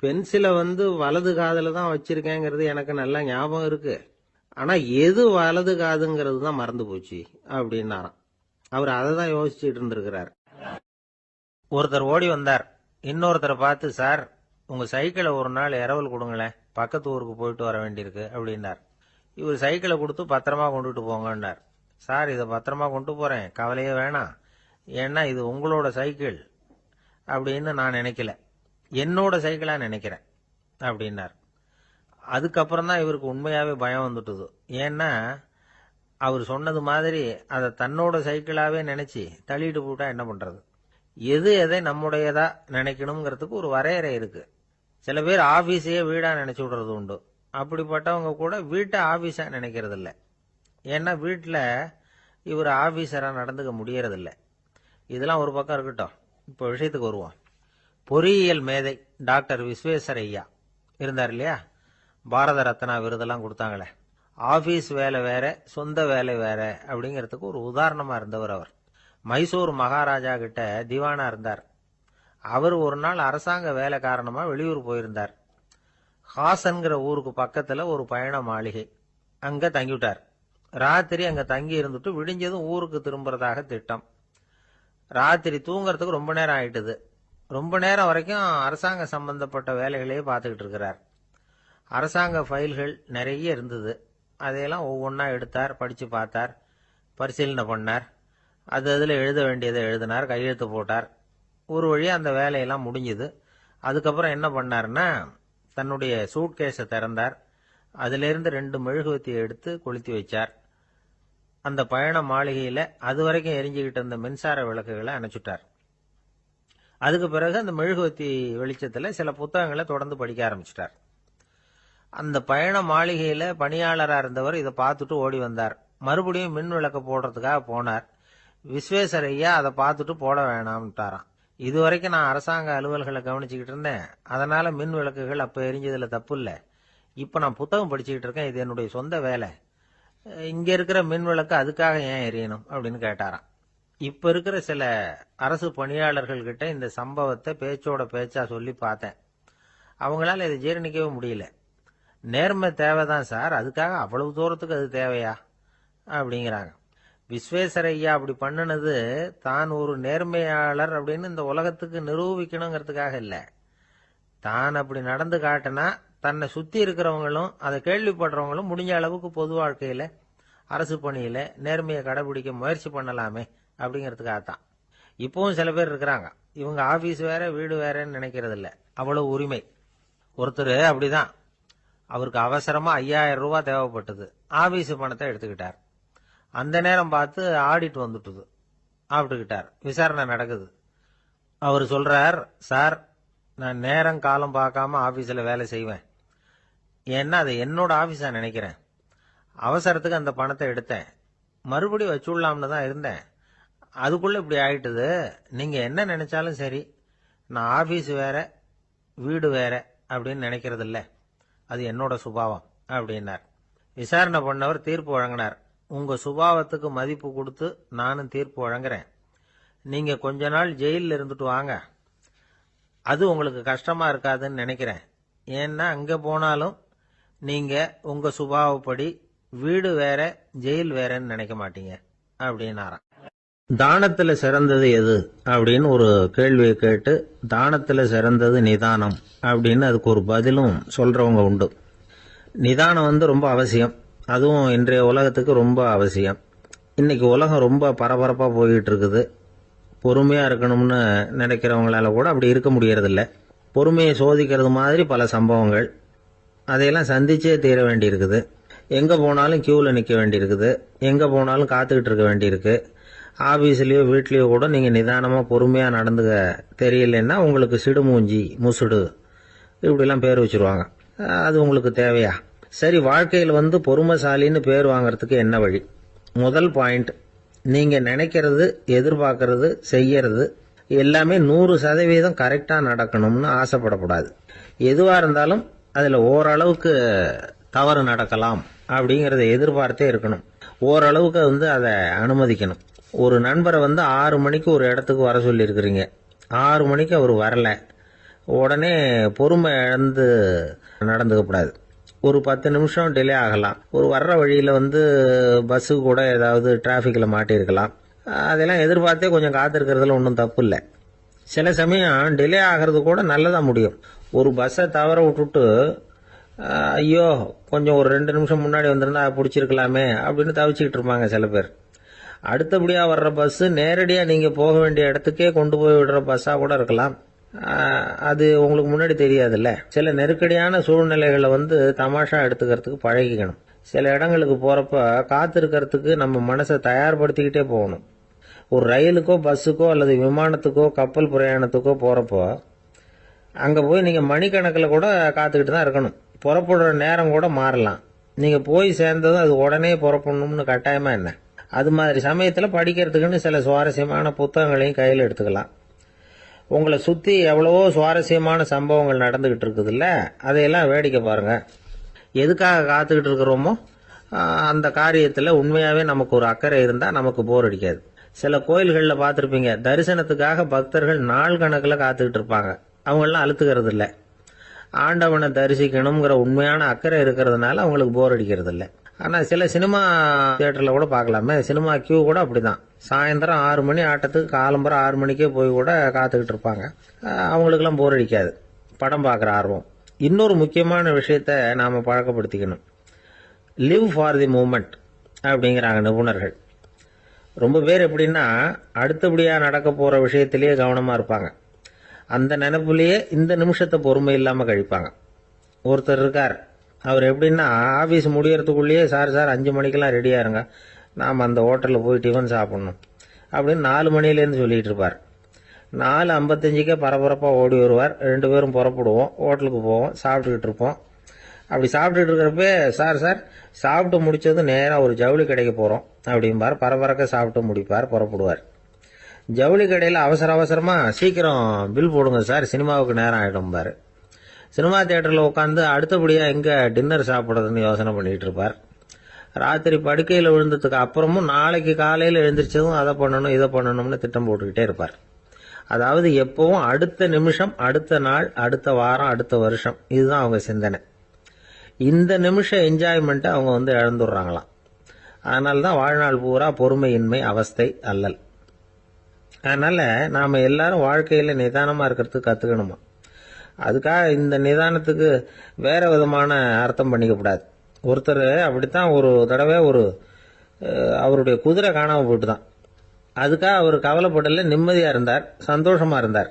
பென்சிலை வலது காதுல தான் வச்சிருக்கேங்கிறது எனக்கு நல்லா ஞாபகம் இருக்கு, ஆனா எது வலது காதுங்கிறது தான் மறந்து போச்சு அப்படின்னாராம். அவர் அதை தான் யோசிச்சுட்டு இருந்திருக்கிறார். ஒருத்தர் ஓடி வந்தார், இன்னொருத்தரை பார்த்து, சார் உங்க சைக்கிளை ஒரு நாள் இரவல் கொடுங்களேன், பக்கத்து ஊருக்கு போயிட்டு வர வேண்டியிருக்கு அப்படின்னார். இவர் சைக்கிளை கொடுத்து பத்திரமா கொண்டுட்டு போங்கன்னார். சார் இதை பத்திரமா கொண்டு போறேன், கவலையே வேணாம், ஏன்னா இது உங்களோட சைக்கிள் அப்படின்னு நான் நினைக்கல, என்னோட சைக்கிளா நினைக்கிறேன் அப்படின்னார். அதுக்கப்புறம் தான் இவருக்கு உண்மையாவே பயம் வந்துட்டுது. ஏன்னா அவர் சொன்னது மாதிரி அதை தன்னோட சைக்கிளாவே நினைச்சு தள்ளிட்டு போட்டா என்ன பண்றது? எது எதை நம்முடையதா நினைக்கணுங்கிறதுக்கு ஒரு வரையறை இருக்கு. சில பேர் ஆபீஸையே வீடா நினைச்சு விடுறது உண்டு. அப்படிப்பட்டவங்க கூட வீட்டை ஆபீஸா நினைக்கிறது இல்ல. ஏன்னா வீட்டில் இவர் ஆபீசரா நடந்துக்க முடியறதில்ல. இதெல்லாம் ஒரு பக்கம் இருக்கட்டும். இப்போ விஷயத்துக்கு வருவோம். பொறியியல் மேதை டாக்டர் விஸ்வேஸ்வரய்யா இருந்தார் இல்லையா, பாரத ரத்னா விருதெல்லாம் கொடுத்தாங்களே. ஆபீஸ் வேலை வேற, சொந்த வேலை வேற அப்படிங்கிறதுக்கு ஒரு உதாரணமா இருந்தவர் அவர். மைசூர் மகாராஜா கிட்ட திவானா இருந்தார். அவர் ஒரு நாள் அரசாங்க வேலை காரணமா வெளியூர் போயிருந்தார். ஹாசன்கிற ஊருக்கு பக்கத்துல ஒரு பயண மாளிகை, அங்க தங்கிவிட்டார். ராத்திரி அங்க தங்கி இருந்துட்டு விடிஞ்சதும் ஊருக்கு திரும்புறதாக திட்டம். ராத்திரி தூங்கறதுக்கு ரொம்ப நேரம் ஆயிட்டுது. ரொம்ப நேரம் வரைக்கும் அரசாங்க சம்பந்தப்பட்ட வேலைகளையே பார்த்துக்கிட்டு இருக்கிறார். அரசாங்க ஃபைல்கள் நிறைய இருந்தது. அதையெல்லாம் ஒவ்வொன்றா எடுத்தார், படிச்சு பார்த்தார், பரிசீலனை பண்ணார். அதில் எழுத வேண்டியதை எழுதினார், கையெழுத்து போட்டார். ஒரு வழியா அந்த வேலையெல்லாம் முடிஞ்சுது. அதுக்கப்புறம் என்ன பண்ணார்னா, தன்னுடைய சூட்கேஸை திறந்தார். அதிலிருந்து 2 மெழுகுவத்தியை எடுத்து கொளுத்தி வச்சார். அந்த பயண மாளிகையில அது வரைக்கும் எரிஞ்சுக்கிட்டு இருந்த மின்சார விளக்குகளை அணைச்சுட்டார். அதுக்கு பிறகு அந்த மெழுகுவத்தி வெளிச்சத்துல சில புத்தகங்களை தொடர்ந்து படிக்க ஆரம்பிச்சிட்டார். அந்த பயண மாளிகையில பணியாளரா இருந்தவர் இதை பார்த்துட்டு ஓடி வந்தார். மறுபடியும் மின் விளக்க போடுறதுக்காக போனார். விஸ்வேஸ்வரய்யா அதை பார்த்துட்டு போட வேணாம்ட்டாராம். இதுவரைக்கும் நான் அரசாங்க அலுவல்களை கவனிச்சுக்கிட்டு இருந்தேன், அதனால மின் விளக்குகள் அப்ப எரிஞ்சதுல தப்பு இல்லை. இப்ப நான் புத்தகம் படிச்சுக்கிட்டு இருக்கேன், இது என்னுடைய சொந்த வேலை. இங்க இருக்கிற மின் விளக்கு அதுக்காக ஏன் எரியணும் அப்படின்னு கேட்டாராம். இப்ப இருக்கிற சில அரசு பணியாளர்கள் கிட்ட இந்த சம்பவத்தை பேச்சோட பேச்சா சொல்லி பார்த்தேன். அவங்களால இதை ஜீரணிக்கவே முடியல. நேர்மை தேவைதான் சார், அதுக்காக அவ்வளவு தூரத்துக்கு அது தேவையா அப்படிங்கிறாங்க. விஸ்வேஸ்வரய்யா அப்படி பண்ணினது தான் ஒரு நேர்மையாளர் அப்படின்னு இந்த உலகத்துக்கு நிரூபிக்கணுங்கிறதுக்காக இல்ல. தான் அப்படி நடந்து காட்டினா தன்னை சுத்தி இருக்கிறவங்களும் அதை கேள்விப்படுறவங்களும் முடிஞ்ச அளவுக்கு பொது வாழ்க்கையில அரசு பணியில நேர்மையை கடைபிடிக்க முயற்சி பண்ணலாமே அப்படிங்கிறதுக்காகத்தான். இப்பவும் சில பேர் இருக்கிறாங்க, இவங்க ஆபீஸ் வேற வீடு வேறன்னு நினைக்கிறது இல்ல, அவ்வளவு உரிமை. ஒருத்தர் அப்படிதான், அவருக்கு அவசரமா 5000 ரூபாய் தேவைப்பட்டது. ஆபீஸ் பணத்தை எடுத்துக்கிட்டார். அந்த நேரம் பார்த்து ஆடிட் வந்துட்டுது. ஆப்பிட்டுக்கிட்டார். விசாரணை நடக்குது. அவர் சொல்றார், சார் நான் நேரம் காலம் பார்க்காம ஆபீஸ்ல வேலை செய்வேன். ஏன்னா அதை என்னோட ஆபீஸா நினைக்கிறேன். அவசரத்துக்கு அந்த பணத்தை எடுத்தேன், மறுபடியும் வச்சுடலாம்னு தான் இருந்தேன். அதுக்குள்ள இப்படி ஆயிட்டுது. நீங்க என்ன நினைச்சாலும் சரி, நான் ஆபீஸ் வேற வீடு வேற அப்படின்னு நினைக்கிறது இல்ல, அது என்னோட சுபாவம் அப்படின்னார். விசாரணை பண்ணவர் தீர்ப்பு வழங்கினார். உங்க சுபாவத்துக்கு மதிப்பு கொடுத்து நானும் தீர்ப்பு வழங்குறேன். நீங்க கொஞ்ச நாள் ஜெயிலில் இருந்துட்டு வாங்க, அது உங்களுக்கு கஷ்டமா இருக்காதுன்னு நினைக்கிறேன். ஏன்னா அங்க போனாலும் நீங்க உங்க சுபாவப்படி வீடு வேற ஜெயில் வேறன்னு நினைக்க மாட்டீங்க அப்படின்னாராம். தானத்துல சிறந்தது எது அப்படின்னு ஒரு கேள்வியை கேட்டு, தானத்துல சிறந்தது நிதானம் அப்படின்னு அதுக்கு ஒரு பதிலும் சொல்றவங்க உண்டு. நிதானம் ரொம்ப அவசியம். அதுவும் இன்றைய உலகத்துக்கு ரொம்ப அவசியம். இன்னைக்கு உலகம் ரொம்ப பரபரப்பா போயிட்டு இருக்குது. பொறுமையா இருக்கணும்னு நினைக்கிறவங்களால கூட அப்படி இருக்க முடியறதில்ல. பொறுமையை சோதிக்கிறது மாதிரி பல சம்பவங்கள், அதையெல்லாம் சந்திச்சே தீர வேண்டி இருக்குது. எங்க போனாலும் கியூல நிக்க வேண்டி இருக்குது, எங்க போனாலும் காத்துக்கிட்டு இருக்க வேண்டி இருக்கு. ஆபீஸ்லயோ வீட்லயோ கூட நீங்க நிதானமா பொறுமையா நடந்துக்க தெரியலன்னா உங்களுக்கு சிடுமூஞ்சி முசுடு இப்படிலாம் பேர் வச்சிருவாங்க. அது உங்களுக்கு தேவையா? சரி, வாழ்க்கையில் பொறுமைசாலின்னு பேர் வாங்கறதுக்கு என்ன வழி? முதல் பாயிண்ட், நீங்க நினைக்கிறது எதிர்பார்க்கறது செய்யறது எல்லாமே 100% கரெக்டா நடக்கணும்னு ஆசைப்படக்கூடாது. எதுவா இருந்தாலும் அதுல ஓரளவுக்கு தவறு நடக்கலாம் அப்படிங்கறத எதிர்பார்த்தே இருக்கணும். ஓரளவுக்கு அதை அனுமதிக்கணும். ஒரு நண்பரை 6 மணிக்கு ஒரு இடத்துக்கு வர சொல்லி இருக்கிறீங்க. 6 மணிக்கு அவர் வரல, உடனே பொறுமை இழந்து நடந்துக்க கூடாது. ஒரு 10 நிமிஷம் டிலே ஆகலாம். ஒரு வர்ற வழியில பஸ்ஸு கூட ஏதாவது டிராபிக்ல மாட்டிருக்கலாம். அதெல்லாம் எதிர்பார்த்தே கொஞ்சம் காத்திருக்கிறதுல ஒன்றும் தப்பு இல்லை. சில சமயம் டிலே ஆகிறது கூட நல்லதா முடியும். ஒரு பஸ்ஸை தவற விட்டுட்டு ஐயோ கொஞ்சம் ஒரு 2 நிமிஷம் முன்னாடி வந்திருந்தா பிடிச்சிருக்கலாமே அப்படின்னு தவிச்சுக்கிட்டு இருப்பாங்க சில பேர். அடுத்தபடியா வர்ற பஸ் நேரடியா நீங்க போக வேண்டிய இடத்துக்கே கொண்டு போய் விடுற பஸ்ஸா கூட இருக்கலாம். அது உங்களுக்கு முன்னாடி தெரியாதுல்ல. சில நெருக்கடியான சூழ்நிலைகளை தமாஷா எடுத்துக்கிறதுக்கு பழகிக்கணும். சில இடங்களுக்கு போறப்ப காத்திருக்கிறதுக்கு நம்ம மனசை தயார்படுத்திக்கிட்டே போகணும். ஒரு ரயிலுக்கோ பஸ்ஸுக்கோ அல்லது விமானத்துக்கோ கப்பல் பிரயாணத்துக்கோ போறப்போ அங்க போய் நீங்க மணிக்கணக்கில் கூட காத்துக்கிட்டு தான் இருக்கணும். புறப்படுற நேரம் கூட மாறலாம். நீங்கள் போய் சேர்ந்ததும் அது உடனே புறப்படணும்னு கட்டாயமா என்ன? அது மாதிரி சமயத்தில் படிக்கிறதுக்குன்னு சில சுவாரஸ்யமான புத்தகங்களையும் கையில் எடுத்துக்கலாம். உங்களை சுற்றி எவ்வளவோ சுவாரஸ்யமான சம்பவங்கள் நடந்துக்கிட்டு இருக்குதுல்ல, அதையெல்லாம் வேடிக்கை பாருங்க. எதுக்காக காத்துக்கிட்டு இருக்கிறோமோ அந்த காரியத்தில் உண்மையாகவே நமக்கு ஒரு அக்கறை இருந்தால் நமக்கு போர் அடிக்காது. சில கோயில்களில் பார்த்துருப்பீங்க, தரிசனத்துக்காக பக்தர்கள் நாள் கணக்கில் காத்துக்கிட்டு இருப்பாங்க. அவங்களெலாம் அழுத்துக்கிறது இல்லை. ஆண்டவனை தரிசிக்கணுங்கிற உண்மையான அக்கறை இருக்கிறதுனால அவங்களுக்கு போர் அடிக்கிறது இல்லை. ஆனால் சில சினிமா தியேட்டரில் கூட பார்க்கலாமே, சினிமா கியூ கூட அப்படிதான். சாயந்தரம் 6 மணி ஆட்டத்துக்கு காலம்பரம் 6 மணிக்கே போய் கூட காத்துக்கிட்டு இருப்பாங்க. அவங்களுக்கெல்லாம் போர் அடிக்காது, படம் பார்க்குற ஆர்வம். இன்னொரு முக்கியமான விஷயத்த நாம் பழக்கப்படுத்திக்கணும். லிவ் ஃபார் தி மூமெண்ட் அப்படிங்கிறாங்க நிபுணர்கள். ரொம்ப பேர் எப்படின்னா அடுத்தபடியாக நடக்க போகிற விஷயத்திலேயே கவனமாக இருப்பாங்க. அந்த நினைப்புலேயே இந்த நிமிஷத்தை பொறுமை இல்லாமல் கழிப்பாங்க. ஒருத்தர் இருக்கார், அவர் எப்படின்னா ஆஃபீஸ் முடியறதுக்குள்ளேயே சார் 5 மணிக்கெல்லாம் ரெடியாக இருங்க, நாம் அந்த ஹோட்டலில் போய் டிஃபன் சாப்பிட்ணும் அப்படின்னு 4 மணிலேருந்து சொல்லிகிட்டு இருப்பார். 4:55 பரபரப்பாக ஓடி வருவார். 2 பேரும் புறப்படுவோம், ஹோட்டலுக்கு போவோம், சாப்பிட்டுக்கிட்டு இருப்போம். அப்படி சாப்பிட்டுட்டு இருக்கிறப்ப சார் சாப்பிட்டு முடிச்சது நேராக ஒரு ஜவுளி கடைக்கு போகிறோம் அப்படிம்பார். பரபரக்க சாப்பிட்டு முடிப்பார், புறப்படுவார். ஜவுளி கடையில் அவசரமாக சீக்கிரம் பில் போடுங்க சார், சினிமாவுக்கு நேரம் ஆகிடும்பார். சினிமா தியேட்டரில் உட்காந்து அடுத்தபடியாக எங்கே டின்னர் சாப்பிட்றதுன்னு யோசனை பண்ணிகிட்டு இருப்பார். ராத்திரி படுக்கையில் விழுந்ததுக்கு அப்புறமும் நாளைக்கு காலையில் எழுந்திரிச்சதும் அதை பண்ணணும் இதை பண்ணணும்னு திட்டம் போட்டுக்கிட்டே இருப்பார். அதாவது எப்பவும் அடுத்த நிமிஷம், அடுத்த நாள், அடுத்த வாரம், அடுத்த வருஷம், இதுதான் அவங்க சிந்தனை. இந்த நிமிஷம் என்ஜாய்மெண்ட்டை அவங்க இழந்துடுறாங்களாம். அதனால தான் வாழ்நாள் பூரா பொறுமையின்மை, அவஸ்தை, அல்லல். அதனால் நாம் எல்லாரும் வாழ்க்கையில் நிதானமாக இருக்கிறதுக்கு கற்றுக்கணுமா. அதுக்காக இந்த நிதானத்துக்கு வேறு விதமான அர்த்தம் பண்ணிக்கக்கூடாது. ஒருத்தர் அப்படித்தான் ஒரு தடவை அவருடைய குதிரை காணாமல் போயிட்டு தான். அதுக்காக அவர் கவலைப்படல, நிம்மதியாக இருந்தார், சந்தோஷமாக இருந்தார்.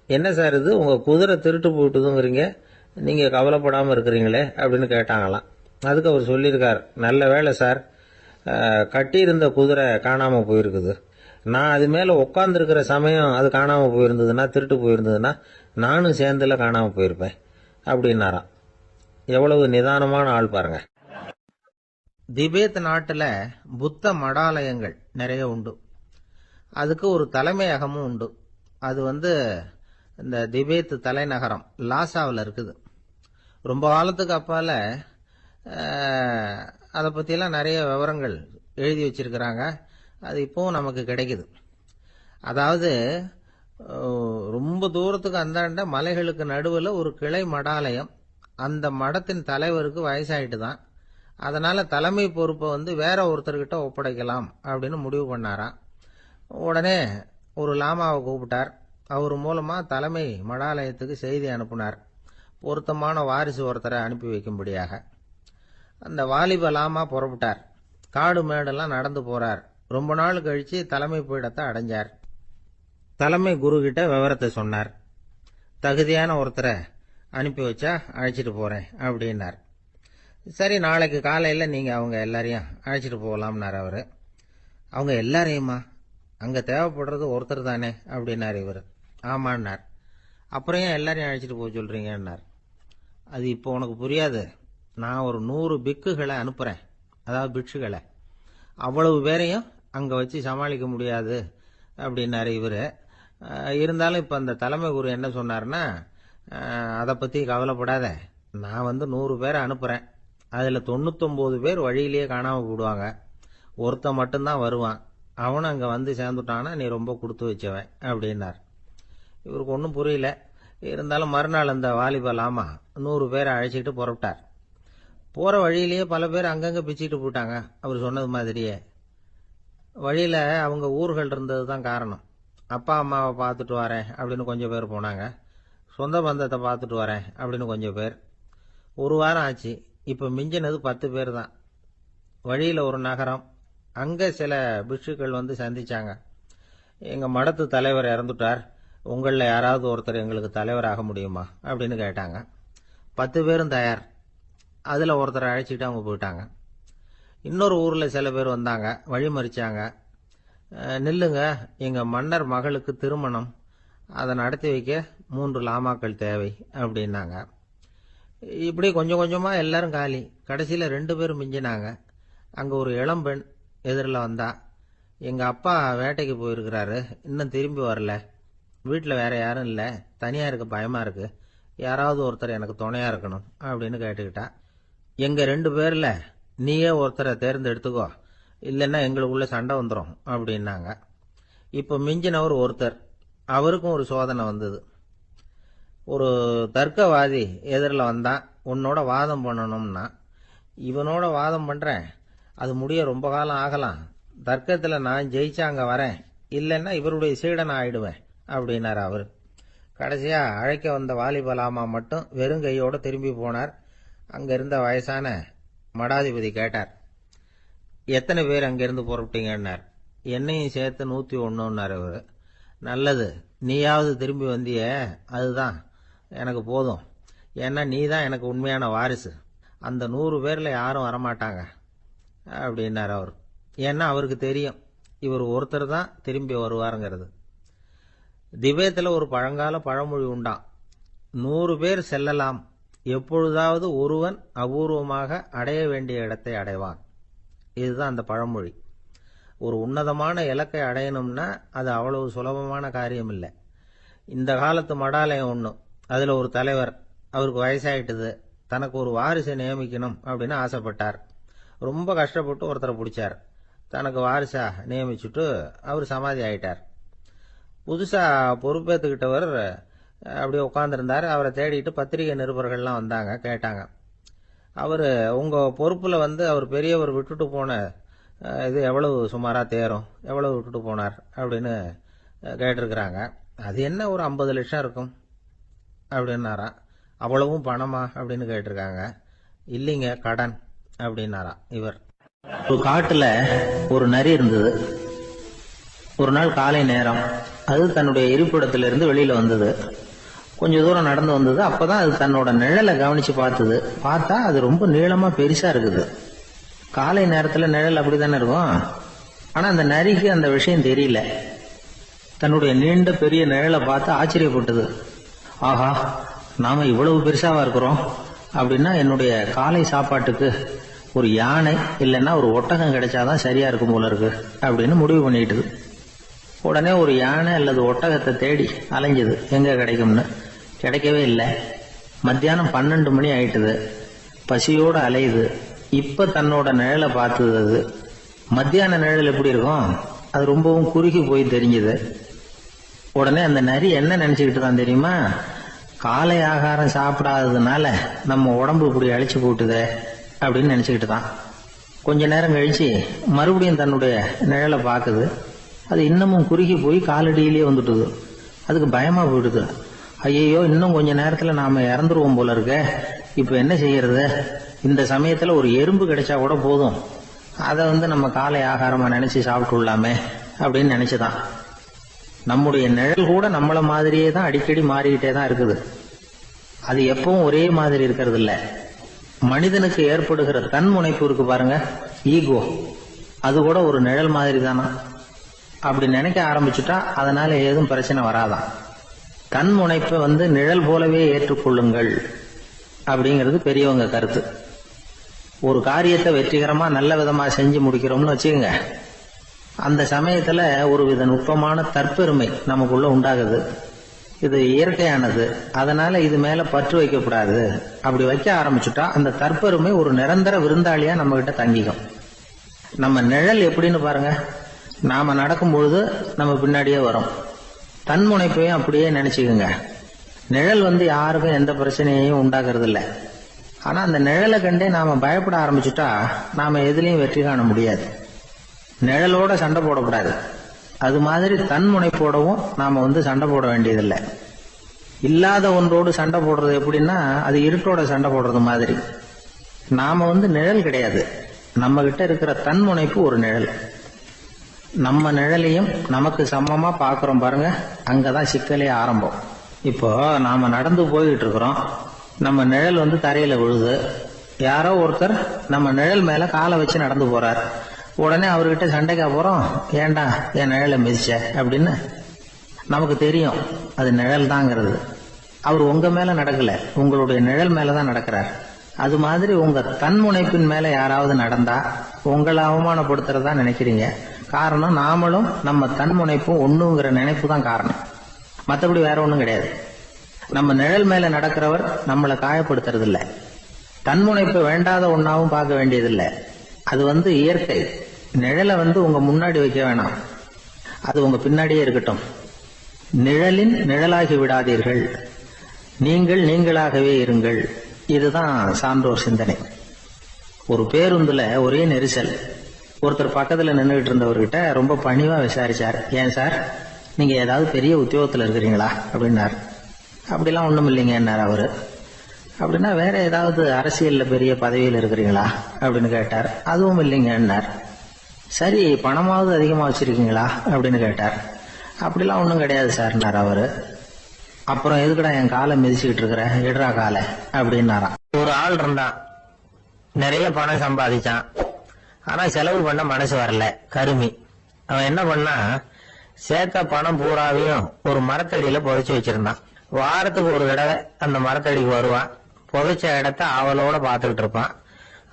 என்ன சார் இது, உங்கள் குதிரை திருட்டு போயிட்டுதுங்கிறீங்க, நீங்கள் கவலைப்படாமல் இருக்கிறீங்களே அப்படின்னு கேட்டாங்களாம். அதுக்கு அவர் சொல்லியிருக்கார், நல்ல வேளை சார், கட்டியிருந்த குதிரை காணாமல் போயிருக்குது. நான் அது மேலே உட்காந்துருக்கிற சமயம் அது காணாமல் போயிருந்ததுன்னா, திருட்டு போயிருந்ததுன்னா நானும் சேர்ந்துல காணாமல் போயிருப்பேன் அப்படின்னாராம். எவ்வளவு நிதானமான ஆள் பாருங்க. திபேத் நாட்டில் புத்த மடாலயங்கள் நிறைய உண்டு. அதுக்கு ஒரு தலைமையகமும் உண்டு. அது இந்த திபேத் தலைநகரம் லாசாவில் இருக்குது. ரொம்ப காலத்துக்கு அப்பால் அதை பற்றியெல்லாம் நிறைய விவரங்கள் எழுதி வச்சிருக்கிறாங்க. அது இப்போவும் நமக்கு கிடைக்குது. அதாவது ரொம்ப தூரத்துக்கு அந்தாண்ட மலைகளுக்கு நடுவில் ஒரு கிளை மடாலயம். அந்த மடத்தின் தலைவருக்கு வயசாயிட்டு தான். அதனால் தலைமை பொறுப்பை வேற ஒருத்தர்கிட்ட ஒப்படைக்கலாம் அப்படின்னு முடிவு பண்ணாராம். உடனே ஒரு லாமாவை கூப்பிட்டார். அவர் மூலமாக தலைமை மடாலயத்துக்கு செய்தி அனுப்புனார், பொருத்தமான வாரிசு ஒருத்தரை அனுப்பி வைக்கும்படியாக. அந்த வாலிப லாமா புறப்பட்டார். காடு மேடெல்லாம் நடந்து போறார். ரொம்ப நாள் கழிச்சு தலைமை பீடத்தை அடைஞ்சார். தலைமை குரு கிட்ட விவரத்தை சொன்னார். தகுதியான ஒருத்தரை அனுப்பி வச்சா அழைச்சிட்டு போறேன் அப்படின்னார். சரி, நாளைக்கு காலையில் நீங்கள் அவங்க எல்லாரையும் அழைச்சிட்டு போகலாம்னார் அவர். அவங்க எல்லாரையுமா? அங்கே தேவைப்படுறது ஒருத்தர் தானே அப்படின்னார் இவர். ஆமான்னார். அப்புறம் ஏன் எல்லாரையும் அழைச்சிட்டு போக சொல்கிறீங்கன்னார். அது இப்போ உனக்கு புரியாது. நான் ஒரு 100 பிக்குகளை அனுப்புகிறேன், அதாவது பிட்சுகளை. அவ்வளவு பேரையும் அங்கே வச்சு சமாளிக்க முடியாது அப்படின்னாரு இவர். இருந்தாலும் இப்போ அந்த தலைமை குரு என்ன சொன்னார்னா, அதை பற்றி கவலைப்படாத, நான் 100 பேரை அனுப்புகிறேன். அதில் 99 பேர் வழியிலேயே காணாமல் போடுவாங்க, ஒருத்தன் மட்டும்தான் வருவான். அவனும் அங்கே சேர்ந்துட்டான்னா நீ ரொம்ப கொடுத்து வச்சவன் அப்படின்னார். இவருக்கு ஒன்றும் புரியல. இருந்தாலும் மறுநாள் அந்த வாலிப லாமா 100 பேரை அழைச்சிட்டு புறப்பட்டார். போகிற வழியிலேயே பல பேர் அங்கங்கே பிச்சுக்கிட்டு போயிட்டாங்க. அவர் சொன்னது மாதிரியே. வழியில் அவங்க ஊர்கள் இருந்தது தான் காரணம். அப்பா அம்மாவை பார்த்துட்டு வரேன் அப்படின்னு கொஞ்சம் பேர் போனாங்க. சொந்த பந்தத்தை பார்த்துட்டு வரேன் அப்படின்னு கொஞ்சம் பேர். ஒரு வாரம் ஆச்சு. இப்போ மிஞ்சினது 10 பேர் தான். வழியில் ஒரு நகரம். அங்கே சில பிட்சுக்கள் சந்திச்சாங்க. எங்கள் மடத்து தலைவர் இறந்துட்டார், உங்களில் யாராவது ஒருத்தர் எங்களுக்கு தலைவராக முடியுமா அப்படின்னு கேட்டாங்க. 10 பேரும் தயார். அதில் ஒருத்தரை அழைச்சிட்டு அவங்க போயிட்டாங்க. இன்னொரு ஊரில் சில பேர் வந்தாங்க, வழி மறிச்சாங்க. நில்லுங்க, எங்கள் மன்னர் மகளுக்கு திருமணம், அதை நடத்தி வைக்க 3 லாமாக்கள் தேவை அப்படின்னாங்க. இப்படி கொஞ்சம் கொஞ்சமா எல்லாரும் காலி. கடைசியில 2 பேரும் மிஞ்சினாங்க. அங்க ஒரு இளம்பெண் எதிரில் வந்தா. எங்க அப்பா வேட்டைக்கு போயிருக்கிறாரு, இன்னும் திரும்பி வரல. வீட்டில் வேற யாரும் இல்லை, தனியா இருக்க பயமா இருக்கு, யாராவது ஒருத்தர் எனக்கு துணையா இருக்கணும் அப்படின்னு கேட்டுக்கிட்டா. எங்க 2 பேர்ல நீயே ஒருத்தரை தேர்ந்தெடுத்துக்கோ, இல்லைன்னா எங்களுக்குள்ள சண்டை வந்துடும் அப்படின்னாங்க. இப்ப மிஞ்சினவர் ஒருத்தர். அவருக்கும் ஒரு சோதனை வந்தது. ஒரு தர்க்கவாதி எதிரில் வந்தான். உன்னோட வாதம் பண்ணணும்னா. இவனோட வாதம் பண்றேன், அது முடிய ரொம்ப காலம் ஆகலாம். தர்க்கத்துல நான் ஜெயிச்சா அங்க வரேன், இல்லைன்னா இவருடைய சீடனை ஆயிடுவேன் அப்படின்னார் அவர். கடைசியா அழைக்க வந்த வாலிபலாமா மட்டும் வெறும் கையோட திரும்பி போனார். அங்க இருந்த வயசான மடாதிபதி கேட்டார், எத்தனை பேர் அங்கிருந்து புறப்பட்டீங்கன்னார். என்னையும் சேர்த்து 101ன்னார் அவரு. நல்லது, நீயாவது திரும்பி வந்திய, அதுதான் எனக்கு போதும். ஏன்னா நீ தான் எனக்கு உண்மையான வாரிசு. அந்த 100 பேர்ல யாரும் வரமாட்டாங்க அப்படின்னார் அவர். ஏன்னா அவருக்கு தெரியும் இவர் ஒருத்தர் தான் திரும்பி வருவாருங்கிறது. திபேத்தில் ஒரு பழங்கால பழமொழி உண்டாம், 100 பேர் செல்லலாம், எப்பொழுதாவது ஒருவன் அபூர்வமாக அடைய வேண்டிய இடத்தை அடைவான். இதுதான் அந்த பழமொழி. ஒரு உன்னதமான இலக்கை அடையணும்னா அது அவ்வளவு சுலபமான காரியம் இல்லை. இந்த காலத்து மடாலயம் ஒன்றும், அதுல ஒரு தலைவர், அவருக்கு வயசாயிட்டுது, தனக்கு ஒரு வாரிசை நியமிக்கணும் அப்படின்னு ஆசைப்பட்டார். ரொம்ப கஷ்டப்பட்டு ஒருத்தரை பிடிச்சார். தனக்கு வாரிசா நியமிச்சுட்டு அவர் சமாதி ஆயிட்டார். புதுசா பொறுப்பேற்றுக்கிட்டவர் அப்படியே உட்காந்துருந்தார். அவரை தேடிட்டு பத்திரிகை நிருபர்கள்லாம் வந்தாங்க, கேட்டாங்க. அவர் உங்க பொறுப்புல அவர் பெரியவர் விட்டுட்டு போன இது எவ்வளவு சுமாரா தேரும், எவ்வளவு விட்டுட்டு போனார் அப்படின்னு கேட்டிருக்கிறாங்க. அது என்ன ஒரு 50 லட்சம் இருக்கும் அப்படின்னாராம். அவ்வளவும் பணமா அப்படின்னு கேட்டிருக்காங்க. இல்லைங்க, கடன் அப்படின்னாராம் இவர். ஒரு காட்டுல ஒரு நரி இருந்தது. ஒரு நாள் காலை நேரம் அது தன்னுடைய இருப்பிடத்திலிருந்து வெளியில வந்தது. கொஞ்ச தூரம் நடந்து வந்தது. அப்பதான் அது தன்னோட நிழலை கவனிச்சு பார்த்தது. பார்த்தா அது ரொம்ப நீளமா பெருசா இருக்குது. காலை நேரத்துல நிழல் அப்படித்தானே இருக்கும். ஆனா அந்த நரிக்கு அந்த விஷயம் தெரியல. தன்னுடைய நீண்ட பெரிய நிழலை பார்த்து ஆச்சரியப்பட்டது. ஆஹா, நாம இவ்வளவு பெருசாவா இருக்கிறோம் அப்படின்னா என்னுடைய காலை சாப்பாட்டுக்கு ஒரு யானை இல்லைன்னா ஒரு ஒட்டகம் கிடைச்சாதான் சரியா இருக்கும் போல இருக்கு அப்படின்னு முடிவு பண்ணிட்டுது. உடனே ஒரு யானை அல்லது ஒட்டகத்தை தேடி அலைஞ்சது, எங்க கிடைக்கும்னு. கிடைக்கவே இல்லை. மத்தியானம் 12 மணி ஆயிட்டுது. பசியோடு அலையுது. இப்ப தன்னோட நிழலை பார்த்தது. அது மத்தியான நிழல் எப்படி இருக்கும், அது ரொம்பவும் குறுகி போய் தெரிஞ்சது. உடனே அந்த நரி என்ன நினைச்சுக்கிட்டு தான் தெரியுமா, காலை ஆகாரம் சாப்பிடாததுனால நம்ம உடம்பு இப்படி அழிச்சு போட்டுதே அப்படின்னு நினைச்சுக்கிட்டு தான். கொஞ்ச நேரம் கழிச்சு மறுபடியும் தன்னுடைய நிழலை பார்க்குது. அது இன்னமும் குறுகி போய் காலடியிலேயே வந்துட்டுது. அதுக்கு பயமா போயிடுது. ஐயோ, இன்னும் கொஞ்ச நேரத்துல நாம இறந்துருவோம் போல இருக்க, இப்ப என்ன செய்யறது? இந்த சமயத்துல ஒரு எறும்பு கிடைச்சா கூட போதும், அதை நம்ம காலை ஆகாரமா நினைச்சு சாப்பிட்டு விடலாமே அப்படின்னு நினைச்சுதான். நம்முடைய நிழல் கூட நம்மள மாதிரியே தான் அடிக்கடி மாறிக்கிட்டே தான் இருக்குது. அது எப்பவும் ஒரே மாதிரி இருக்கிறது இல்ல. மனிதனுக்கு ஏற்படுகிற தன்முனைப்பு இருக்கு பாருங்க, ஈகோ, அது கூட ஒரு நிழல் மாதிரி தானா. அப்படி நினைக்க ஆரம்பிச்சுட்டா அதனால ஏதும் பிரச்சனை வராதான். தன்முனைப்பை நிழல் போலவே ஏற்றுக்கொள்ளுங்கள் அப்படிங்கிறது பெரியவங்க கருத்து. ஒரு காரியத்தை வெற்றிகரமா நல்ல விதமா செஞ்சு முடிக்கிறோம்னு வச்சுக்கோங்க, அந்த சமயத்துல ஒரு வித நுட்பமான தற்பெருமை நமக்குள்ள உண்டாகுது. இது இயற்கையானது, அதனால இது மேல பற்று வைக்கக்கூடாது. அப்படி வைக்க ஆரம்பிச்சுட்டா அந்த தற்பெருமை ஒரு நிரந்தர விருந்தாளியா நம்ம கிட்ட தங்கிக்கும். நம்ம நிழல் எப்படின்னு பாருங்க, நாம நடக்கும் பொழுது நம்ம பின்னாடியே வரும். தன்முனைப்பையும் அப்படியே நினைச்சுக்குங்க. நிழல் யாருக்கும் எந்த பிரச்சனையையும் உண்டாக்குறது இல்லை. ஆனா அந்த நிழலை கண்டே நாம பயப்பட ஆரம்பிச்சுட்டா நாம எதுலயும் வெற்றி காண முடியாது. நிழலோட சண்டை போடக்கூடாது. அது மாதிரி தன்முனைப்போடவும் நாம சண்டை போட வேண்டியதில்லை. இல்லாத ஒன்றோடு சண்டை போடுறது எப்படின்னா, அது இருட்டோட சண்டை போடுறது மாதிரி. நாம நிழல் கிடையாது, நம்ம கிட்ட இருக்கிற தன்முனைப்பு ஒரு நிழல். நம்ம நிழலையும் நமக்கு சமமா பாக்குறோம் பாருங்க, அங்கதான் சிக்கலே ஆரம்பம். இப்போ நாம நடந்து போயிட்டு இருக்கிறோம், நம்ம நிழல் தரையில விழுது. யாரோ ஒருத்தர் நம்ம நிழல் மேல காலை வச்சு நடந்து போறார். உடனே அவர்கிட்ட சண்டைக்கா போறோம், ஏண்டா என் நிழலை மிதிச்ச அப்படின்னு. நமக்கு தெரியும் அது நிழல் தாங்கிறது. அவர் உங்க மேல நடக்கல, உங்களுடைய நிழல் மேலதான் நடக்கிறார். அது மாதிரி உங்க தன்முனைப்பின் மேல யாராவது நடந்தா உங்களை அவமானப்படுத்துறதா நினைக்கிறீங்க. காரணம், நாமளும் நம்ம தன்முனைப்பும் ஒண்ணுங்கிற நினைப்பு தான் காரணம், மற்றபடி வேற ஒண்ணும் கிடையாது. நம்ம நிழல் மேல நடக்கிறவர் நம்மளை காயப்படுத்துறது இல்ல. தன்முனைப்பை வேண்டாத ஒன்னாவும் பார்க்க வேண்டியதில்லை. அது இயற்கை. நிழலை உங்க முன்னாடி வைக்க வேணாம், அது உங்க பின்னாடியே இருக்கட்டும். நிழலின் நிழலாகி விடாதீர்கள், நீங்கள் நீங்களாகவே இருங்கள். இதுதான் சான்றோர் சிந்தனை. ஒரு பேருந்துல ஒரே நெரிசல். ஒருத்தர் பக்கத்துல நின்றுகிட்டு இருந்தவர்கிட்ட ரொம்ப பணிவா விசாரிச்சார், ஏன் சார் நீங்க ஏதாவது பெரிய உத்தியோகத்துல இருக்கிறீங்களா அப்படின்னார். அப்படிலாம் ஒண்ணும் இல்லைங்கன்னார் அவரு. அப்படின்னா வேற ஏதாவது அரசியல்ல பெரிய பதவியில் இருக்கிறீங்களா அப்படின்னு கேட்டார். அதுவும் இல்லைங்கன்னார். சரி, பணமாவது அதிகமா வச்சிருக்கீங்களா அப்படின்னு கேட்டார். அப்படிலாம் ஒன்றும் கிடையாது சார்னார் அவரு. அப்புறம் எதுக்குடா என் காலை மிதிச்சுக்கிட்டு இருக்கிற, இடரா காலை அப்படின்னாராம். ஒரு ஆள் இருந்தான், நிறைய பணம் சம்பாதிச்சான், ஆனா செலவு பண்ண மனசு வரல, கருமி. அவன் என்ன பண்ணா, சேர்த்த பணம் பூராவையும் ஒரு மரத்தடியில புதைச்சு வச்சிருந்தான். வாரத்துக்கு ஒரு தடவை அந்த மரத்தடிக்கு வருவான், புதைச்ச இடத்த அவளோட பாத்துக்கிட்டு இருப்பான்,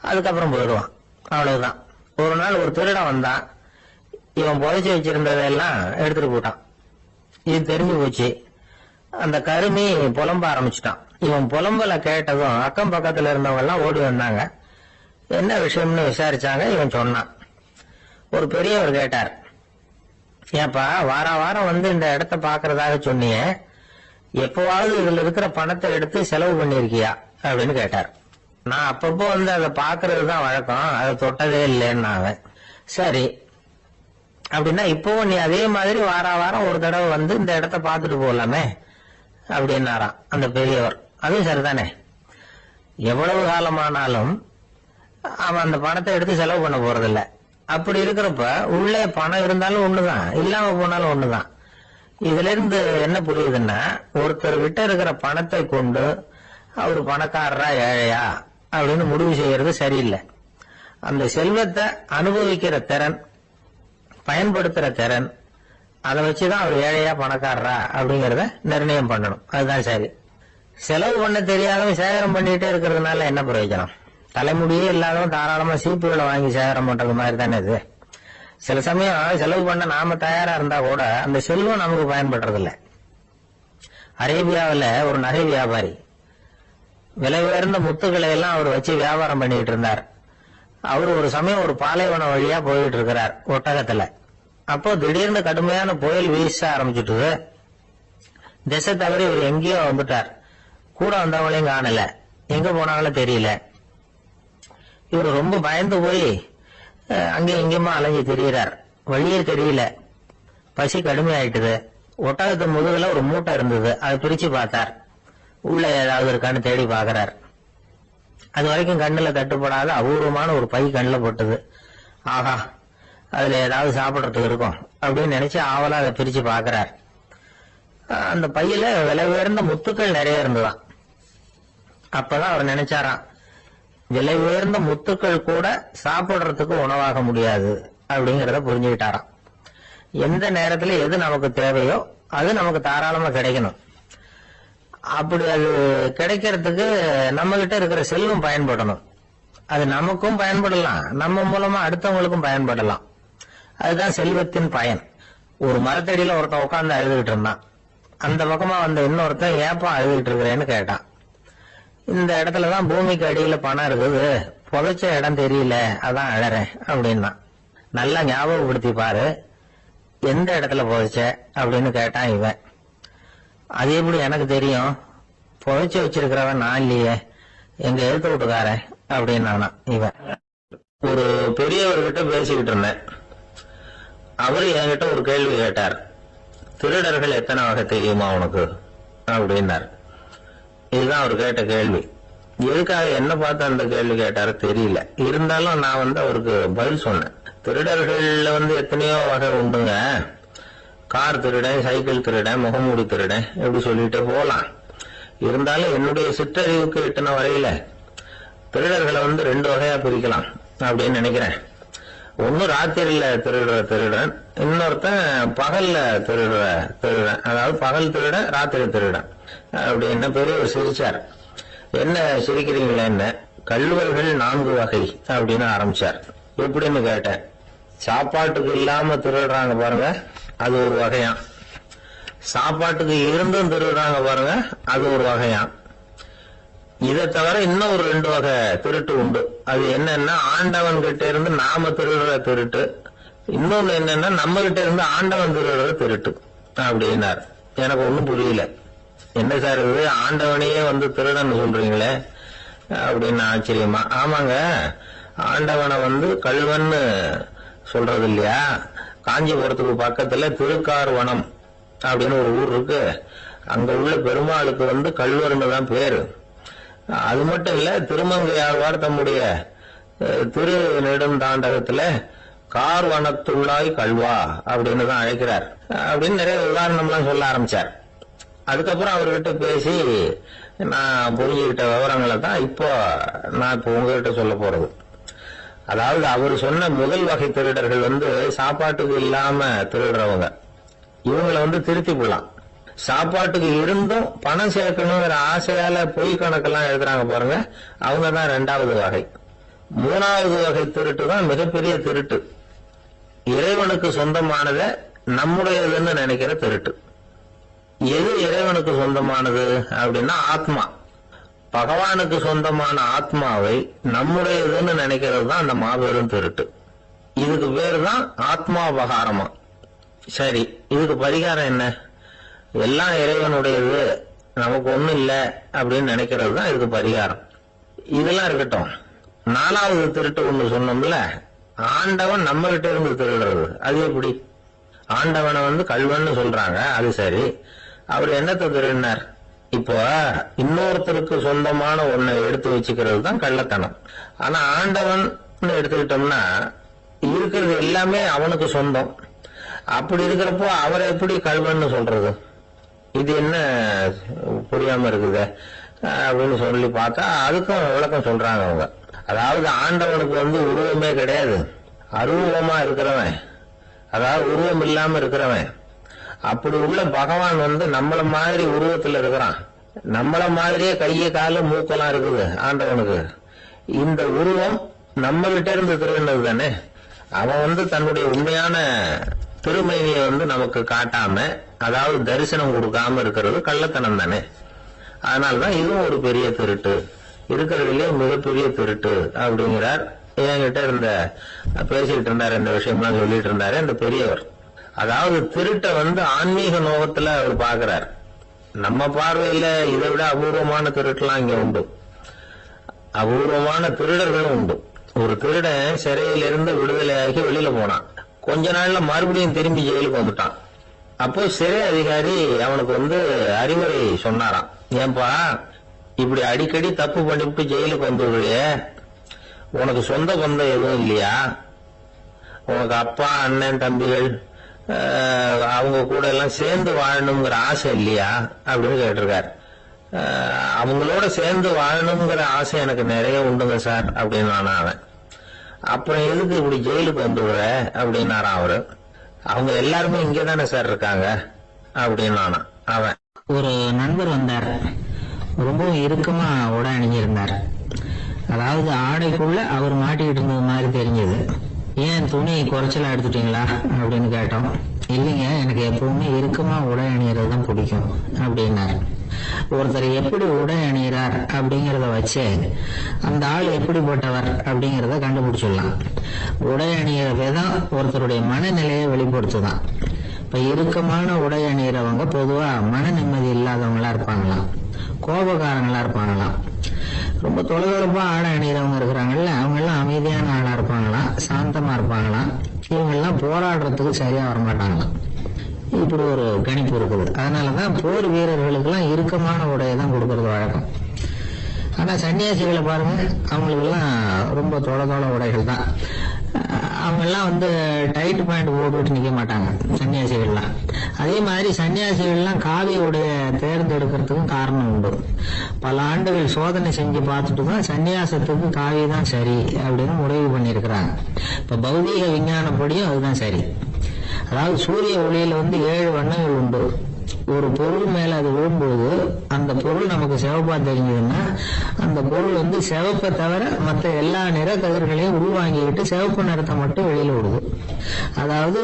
அதுக்கப்புறம் போயிடுவான். அவ்வளவுதான். ஒரு நாள் ஒரு திருடன் வந்தான், இவன் புதைச்சு வச்சிருந்ததெல்லாம் எடுத்துட்டு போட்டான். இது தெரிஞ்சு போச்சு. அந்த கருமி புலம்ப ஆரம்பிச்சுட்டான். இவன் புலம்பல கேட்டதும் அக்கம் பக்கத்துல இருந்தவங்க எல்லாம் ஓடி வந்தாங்க. என்ன விஷயம்னு விசாரிச்சாங்க. இவன் சொன்னான். ஒரு பெரியவர் கேட்டார், ஏப்பா வாரம் இந்த இடத்த பாக்குறதாக சொன்னியே, எப்பவாவது இதுல இருக்கிற பணத்தை எடுத்து செலவு பண்ணிருக்கியா அப்படின்னு கேட்டார். நான் அப்பப்போ அதை பாக்குறதுதான் வழக்கம், அதை தொட்டதே இல்லைன்னு. அவன் சரி அப்படின்னா இப்பவும் நீ அதே மாதிரி வாரம் ஒரு தடவை இந்த இடத்த பாத்துட்டு போகலாமே அப்படின்னாராம் அந்த பெரியவர். அதுவும் சரிதானே, எவ்வளவு காலமானாலும் அவன் அந்த பணத்தை எடுத்து செலவு பண்ண போறதில்ல. அப்படி இருக்கிறப்ப உள்ளே பணம் இருந்தாலும் ஒண்ணுதான், இல்லாம போனாலும் ஒண்ணுதான். இதுல இருந்து என்ன புரியுதுன்னா, ஒருத்தர் கிட்ட இருக்கிற பணத்தை கொண்டு அவரு பணக்காரரா ஏழையா அப்படின்னு முடிவு செய்யறது சரியில்லை. அந்த செல்வத்தை அனுபவிக்கிற திறன், பயன்படுத்துற திறன், அதை வச்சுதான் அவர் ஏழையா பணக்காரரா அப்படிங்கறத நிர்ணயம் பண்ணணும். அதுதான் சரி. செலவு பண்ண தெரியாதவன் சேகரம் பண்ணிட்டே இருக்கிறதுனால என்ன பிரயோஜனம்? தலைமுடியே இல்லாதவன் தாராளமா சீப்புகளை வாங்கி சேகரம் பண்றது மாதிரி தானே இது. சில சமயம் செலவு பண்ண நாம தயாரா இருந்தா கூட அந்த செல்வம் நமக்கு பயன்படுறது இல்ல. அரேபியாவில் ஒரு நகை வியாபாரி விலை உயர்ந்த முத்துக்களை எல்லாம் அவர் வச்சு வியாபாரம் பண்ணிட்டு இருந்தார். அவர் ஒரு சமயம் ஒரு பாலைவனம் வழியா போயிட்டு இருக்கிறார் ஒட்டகத்துல. அப்போ திடீர்னு கடுமையான புயல் வீச ஆரம்பிச்சுட்டு திசை தவறி இவர் எங்கேயோ வந்துட்டார். கூட வந்தவங்களையும் காணல, எங்க போனாங்களும் தெரியல. இவர் ரொம்ப பயந்து போய் அங்கேயும் இங்கேயுமா அலைஞ்சு திரியிறார். வழியே தெரியல, பசி கடுமையாயிட்டுது. ஒட்டகத்து முதுகுல ஒரு மூட்டை இருந்தது, அதை பிரிச்சு பார்த்தார். உள்ள ஏதாவது இருக்கான்னு தேடி பாக்குறார். அது வரைக்கும் கண்ணுல தட்டுப்படாத அபூர்வமான ஒரு பை கண்ணுல போட்டது. ஆஹா, அதுல ஏதாவது சாப்பிடறதுக்கு இருக்கும் அப்படின்னு நினைச்சு ஆவலா அதை பிரிச்சு பாக்குறார். அந்த பையில விலை உயர்ந்த முத்துக்கள் நிறைய இருந்ததாம். அப்பதான் அவர் நினைச்சாராம், விலை உயர்ந்த முத்துக்கள் கூட சாப்பிடுறதுக்கு உணவாக முடியாது அப்படிங்கறத புரிஞ்சுக்கிட்டாராம். எந்த நேரத்துல எது நமக்கு தேவையோ அது நமக்கு தாராளமா கிடைக்கணும். அப்படி அது கிடைக்கிறதுக்கு நம்ம கிட்ட இருக்கிற செல்வம் பயன்படணும். அது நமக்கும் பயன்படலாம், நம்ம மூலமா அடுத்தவங்களுக்கும் பயன்படலாம். அதுதான் செல்வத்தின் பயன். ஒரு மரத்தடியில ஒருத்தன் உட்கார்ந்து அழுதுகிட்டு இருந்தான். அந்த பக்கமா வந்த இன்னொருத்தன் ஏப்பா அழுதுகிட்டு இருக்கிறேன்னு கேட்டான். இந்த இடத்துலதான் பூமிக்கு அடியில பணம் இருக்குது, புதைச்ச இடம் தெரியல, அதான் அழறேன் அப்படின்னா. நல்லா ஞாபகப்படுத்தி பாரு, எந்த இடத்துல புதைச்ச அப்படின்னு கேட்டான் இவன். அது எப்படி எனக்கு தெரியும், புதைச்சு வச்சிருக்கிறவன் நான் இல்லையே, எங்க எழுத்து விட்டுக்காரன் அப்படின்னு இவன். ஒரு பெரியவர்கிட்ட பேசிக்கிட்டு இருந்தேன். அவரு என்கிட்ட ஒரு கேள்வி கேட்டார். திருடர்கள் எத்தனை வகை தெரியுமா உனக்கு அப்படின்னார். இதுதான் அவர் கேட்ட கேள்வி. எதுக்காக என்ன பார்த்து அந்த கேள்வி கேட்டாரு தெரியல. இருந்தாலும் நான் அவருக்கு பதில் சொன்னேன். திருடர்கள்ல எத்தனையோ வகை உண்டுங்க. கார் திருடன், சைக்கிள் திருடன், முகமூடி திருடன், எப்படி சொல்லிட்டு போலாம். இருந்தாலும் என்னுடைய சிற்றறிவுக்கு எட்டின வரையில திருடர்களை 2 வகையா பிரிக்கலாம் அப்படின்னு நினைக்கிறேன். ஒன்னு ராத்திரியில திருடுற திருடன், இன்னொருத்தன் பகல்ல திருடுற திருடன். அதாவது பகல் திருடன், ராத்திரி திருடன் அப்படின்னு பெரியவர் சிரிச்சார். என்ன சிரிக்கிறீங்களா? என்ன கள்வர்கள் 4 வகை அப்படின்னு ஆரம்பிச்சார். எப்படின்னு கேட்டேன். சாப்பாட்டுக்கு இல்லாம திருடுறாங்க பாருங்க, அது ஒரு வகையாம். சாப்பாட்டுக்கு இருந்தும் திருடுறாங்க பாருங்க, அது ஒரு வகையாம். இதை தவிர இன்னும் ஒரு 2 வகை திருட்டு உண்டு. அது என்னன்னா, ஆண்டவன் கிட்ட இருந்து நாம திருடுற திருட்டு, இன்னொன்னு என்னன்னா நம்ம கிட்ட இருந்து ஆண்டவன் திருடுற திருட்டு அப்படின்னார். எனக்கு ஒண்ணும் புரியல. என்ன சார் இது, ஆண்டவனையே வந்து திருடன்னு சொல்றீங்களே அப்படின்னு ஆச்சரியமா. ஆமாங்க, ஆண்டவனை வந்து கள்வன்னு சொல்றது இல்லையா? காஞ்சிபுரத்துக்கு பக்கத்துல திருக்கார்வனம் அப்படின்னு ஒரு ஊர் இருக்கு. அங்க உள்ள பெருமாளுக்கு வந்து கள்வர்னு தான் பேரு. அது மட்டும் இல்ல, திருமங்கையாழ்வார் தம்முடைய திரு நெடுந்தாண்டகத்துல கார்வனத்துள்ளாய் கல்வா அப்படின்னு தான் அழைக்கிறார் அப்படின்னு நிறைய உதாரணம்லாம் சொல்ல ஆரம்பிச்சார். அதுக்கப்புறம் அவர்கிட்ட பேசி நான் புரிஞ்சுக்கிட்ட விவரங்களை தான் இப்போ உங்ககிட்ட சொல்ல போறது. அதாவது அவர் சொன்ன முதல் வகை திருடர்கள் வந்து சாப்பாட்டுக்கு இல்லாம திருடுறவங்க. இவங்களை வந்து திருத்தி விடலாம். சாப்பாட்டுக்கு இருந்தும் பணம் சேர்க்கணுங்கிற ஆசையால பொய் கணக்கெல்லாம் எழுதுறாங்க பாருங்க, அவங்க தான் 2வது வகை. 3வது வகை திருட்டு தான் மிகப்பெரிய திருட்டு. இறைவனுக்கு சொந்தமானதை நம்முடையதுன்னு நினைக்கிற திருட்டு. எது இறைவனுக்கு சொந்தமானது அப்படின்னா ஆத்மா. பகவானுக்கு சொந்தமான ஆத்மாவை நம்முடையதுன்னு நினைக்கிறது தான் அந்த மாபெரும் திருட்டு. இதுக்கு பேரு தான் ஆத்மாபகாரமா. சரி, இதுக்கு பரிகாரம் என்ன? எல்லாம் இறைவனுடையது, நமக்கு ஒண்ணும் இல்ல அப்படின்னு நினைக்கிறது தான் இதுக்கு பரிகாரம். இதெல்லாம் இருக்கட்டும். 4வது திருட்டு ஒண்ணு சொன்னோம்ல, ஆண்டவன் நம்ம கிட்ட இருந்து திருடுறது. அது எப்படி? ஆண்டவனை வந்து கள்வன்னு சொல்றாங்க, அது சரி. அவர் என்னத்தை திருடினார்? இப்போ இன்னொருத்தருக்கு சொந்தமான ஒன்னை எடுத்து வச்சுக்கிறது தான் கள்ளத்தனம். ஆனா ஆண்டவன் எடுத்துக்கிட்டோம்னா இருக்கிறது எல்லாமே அவனுக்கு சொந்தம். அப்படி இருக்கிறப்போ அவரை எப்படி கள்வன்னு சொல்றது? இது என்ன புரியாம இருக்குது அப்படின்னு சொல்லி பார்த்தா அதுக்கும் விளக்கம் சொல்றாங்க அவங்க. அதாவது ஆண்டவனுக்கு வந்து உருவமே கிடையாது, அருவமா இருக்கிறவன், அதாவது உருவம் இல்லாம இருக்கிறவன். அப்படி உள்ள பகவான் வந்து நம்மள மாதிரி உருவத்துல இருக்கிறான். நம்மள மாதிரியே கைய கால மூக்கெல்லாம் இருக்குது ஆண்டவனுக்கு. இந்த உருவம் நம்ம கிட்ட இருந்து திருடினது தானே. அவன் வந்து தன்னுடைய உண்மையான திருமையை வந்து நமக்கு காட்டாம, அதாவது தரிசனம் கொடுக்காம இருக்கிறது கள்ளத்தனம் தானே. அதனாலதான் இதுவும் ஒரு பெரிய திருட்டு, இருக்கிறதுலயே மிகப்பெரிய திருட்டு அப்படிங்கிறார். என்கிட்ட இருந்த பேசிட்டு இருந்தாரு, இந்த விஷயம்லாம் சொல்லிட்டு இருந்தாரு இந்த பெரியவர். அதாவது திருட்டை வந்து ஆன்மீக நோகத்துல அவர் பாக்குறார். நம்ம பார்வையில இதை விட அபூர்வமான திருட்டுலாம் இங்க உண்டு, அபூர்வமான திருடர்களும் உண்டு. ஒரு திருடன் சிறையிலிருந்து விடுதலையாகி வெளியில போனான். கொஞ்ச நாள்ல மறுபடியும் திரும்பி ஜெயிலுக்கு வந்துட்டான். அப்போ சிறை அதிகாரி அவனுக்கு வந்து அறிவுரை சொன்னாராம். ஏன்பா இப்படி அடிக்கடி தப்பு பண்ணிவிட்டு ஜெயிலுக்கு வந்துடுறியே, உனக்கு சொந்த பந்தம் எதுவும் இல்லையா? உனக்கு அப்பா, அண்ணன், தம்பிகள் அவங்க கூட எல்லாம் சேர்ந்து வாழணுங்கிற ஆசை இல்லையா அப்படின்னு கேட்டிருக்காரு. அவங்களோட சேர்ந்து வாழணுங்கிற ஆசை எனக்கு நிறைய உண்டுங்க சார் அப்படின்னு அவன். அப்புறம் எதுக்கு இப்படி ஜெயிலுக்கு வந்துடுற அப்படின்னாரான் அவரு. அவங்க எல்லாருமே இங்கதானே சார் இருக்காங்க அப்படின்னு அவன். ஒரு நண்பர் வந்தார், ரொம்பவும் இறுக்கமா உடை அணிஞ்சிருந்தார். அதாவது ஆடைக்குள்ள அவர் மாட்டிக்கிட்டு இருந்தது மாதிரி தெரிஞ்சது. ஏன் துணி குறைச்சலா எடுத்துட்டீங்களா அப்படின்னு கேட்டோம். இல்லைங்க, எனக்கு எப்பவுமே இறுக்கமா உடை அணியறது தான் பிடிக்கும் அப்படின்னாரு. ஒருத்தர் எப்படி உடை அணிகிறார் அப்படிங்கறத வச்சு அந்த ஆள் எப்படிப்பட்டவர் அப்படிங்கறத கண்டுபிடிச்சிடலாம். உடை அணிகிற விதம் ஒருத்தருடைய மனநிலையை வெளிப்படுத்துதான். இப்ப இறுக்கமான உடை அணிகிறவங்க பொதுவா மன நிம்மதி இல்லாதவங்களா இருப்பாங்களாம், கோபக்காரங்களா இருப்பாங்களாம். ரொம்ப தொலைதொலைப்பா ஆடை அணிகிறவங்க இருக்கிறாங்கல்ல, அவங்க எல்லாம் அமைதியான ஆளா இருப்பாங்களாம், சாந்தமா இருப்பாங்களாம். இவங்க எல்லாம் போராடுறதுக்கு சரியா வரமாட்டாங்களாம். இப்படி ஒரு கணிப்பு இருக்குது. அதனாலதான் போர் வீரர்களுக்கு எல்லாம் இறுக்கமான உடையை தான் கொடுக்கறது வழக்கம். ஆனா சன்னியாசிகளை பாருங்க, அவங்களுக்கு எல்லாம் ரொம்ப தொலை உடைகள் தான். அவங்க எல்லாம் வந்து டைட் பேண்ட் போட்டுட்டு நிக்க மாட்டாங்க சன்னியாசிகள்லாம். அதே மாதிரி சன்னியாசிகள்லாம் காவி உடைய தேர்ந்தெடுக்கிறதுக்கும் காரணம் உண்டு. பல ஆண்டுகள் சோதனை செஞ்சு பார்த்துட்டு தான் சன்னியாசத்துக்கு காவி தான் சரி அப்படின்னு முடிவு பண்ணியிருக்கிறாங்க. இப்ப பௌதீக விஞ்ஞானப்படியும் அதுதான் சரி. அதாவது சூரிய ஒளியில வந்து 7 வண்ணங்கள் உண்டு. ஒரு பொருள் மேல அது விழும்போது அந்த பொருள் நமக்கு சிவப்பா தெரிஞ்சதுன்னா அந்த பொருள் வந்து சிவப்பை தவிர மற்ற எல்லா நிற கதிர்களையும் உள்வாங்கிக்கிட்டு சிவப்பு நிறத்தை மட்டும் வெளியில விடுது. அதாவது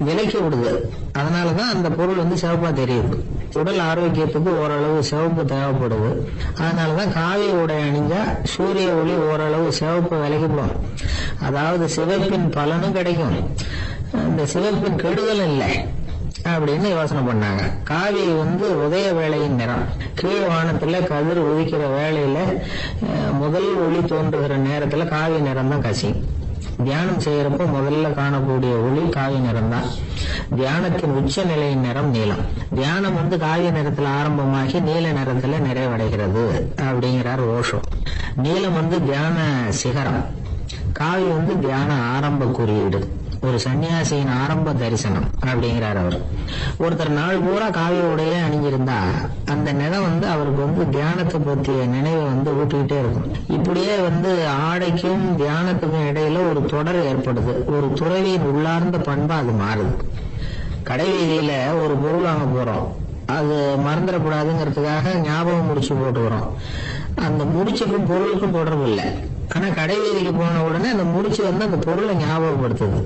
விலக்கி விடுது. அதனாலதான் அந்த பொருள் வந்து சிவப்பா தெரியுது. உடல் ஆரோக்கியத்துக்கு ஓரளவு சிவப்பு தேவைப்படுது. அதனாலதான் காவி உடை அணிஞ்சா சூரிய ஒளி ஓரளவு சிவப்பு விலகிவிடும். அதாவது சிவப்பின் பலனும் கிடைக்கும், இந்த சிவப்பின் கெடுதல் இல்லை அப்படின்னு யோசனை பண்ணாங்க. காவி வந்து உதய வேளையின் நிறம். கீழ் வானத்துல கதிர் உதிக்கிற வேளையில முதல் ஒளி தோன்றுகிற நேரத்துல காவி நிறம் தான் கசி. தியானம் செய்யறப்ப முதல்ல காணக்கூடிய ஒளி காவி நிறம் தான். தியானத்தின் உச்ச நிலையின் நிறம் நீலம். தியானம் வந்து காவி நிறத்துல ஆரம்பமாகி நீல நிறத்துல நிறைவடைகிறது அப்படிங்கிறார் ஓஷோ. நீலம் வந்து தியான சிகரம், காவி வந்து தியான ஆரம்ப குறியீடு, ஒரு சன்னியாசியின் ஆரம்ப தரிசனம் அப்படிங்கிறார் அவர். ஒருத்தர் நாள் பூரா காவி உடைய அணிஞ்சிருந்தா அந்த நிறம் வந்து அவருக்கு வந்து தியானத்தை பற்றிய நினைவை வந்து ஊட்டிக்கிட்டே இருக்கும். இப்படியே வந்து ஆடைக்கும் தியானத்துக்கும் இடையில ஒரு தொடர் ஏற்படுது. ஒரு துறவியின் உள்ளார்ந்த பண்பா அது மாறுது. கடை வீதியில ஒரு பொருள் வாங்க போறோம், அது மறந்துடக்கூடாதுங்கிறதுக்காக ஞாபகம் முடிச்சு போட்டுக்கிறோம். அந்த முடிச்சுக்கும் பொருளுக்கும் தொடர்பு இல்லை. ஆனா கடை வீதிக்கு போன உடனே அந்த முடிச்சு வந்து அந்த பொருளை ஞாபகப்படுத்துது.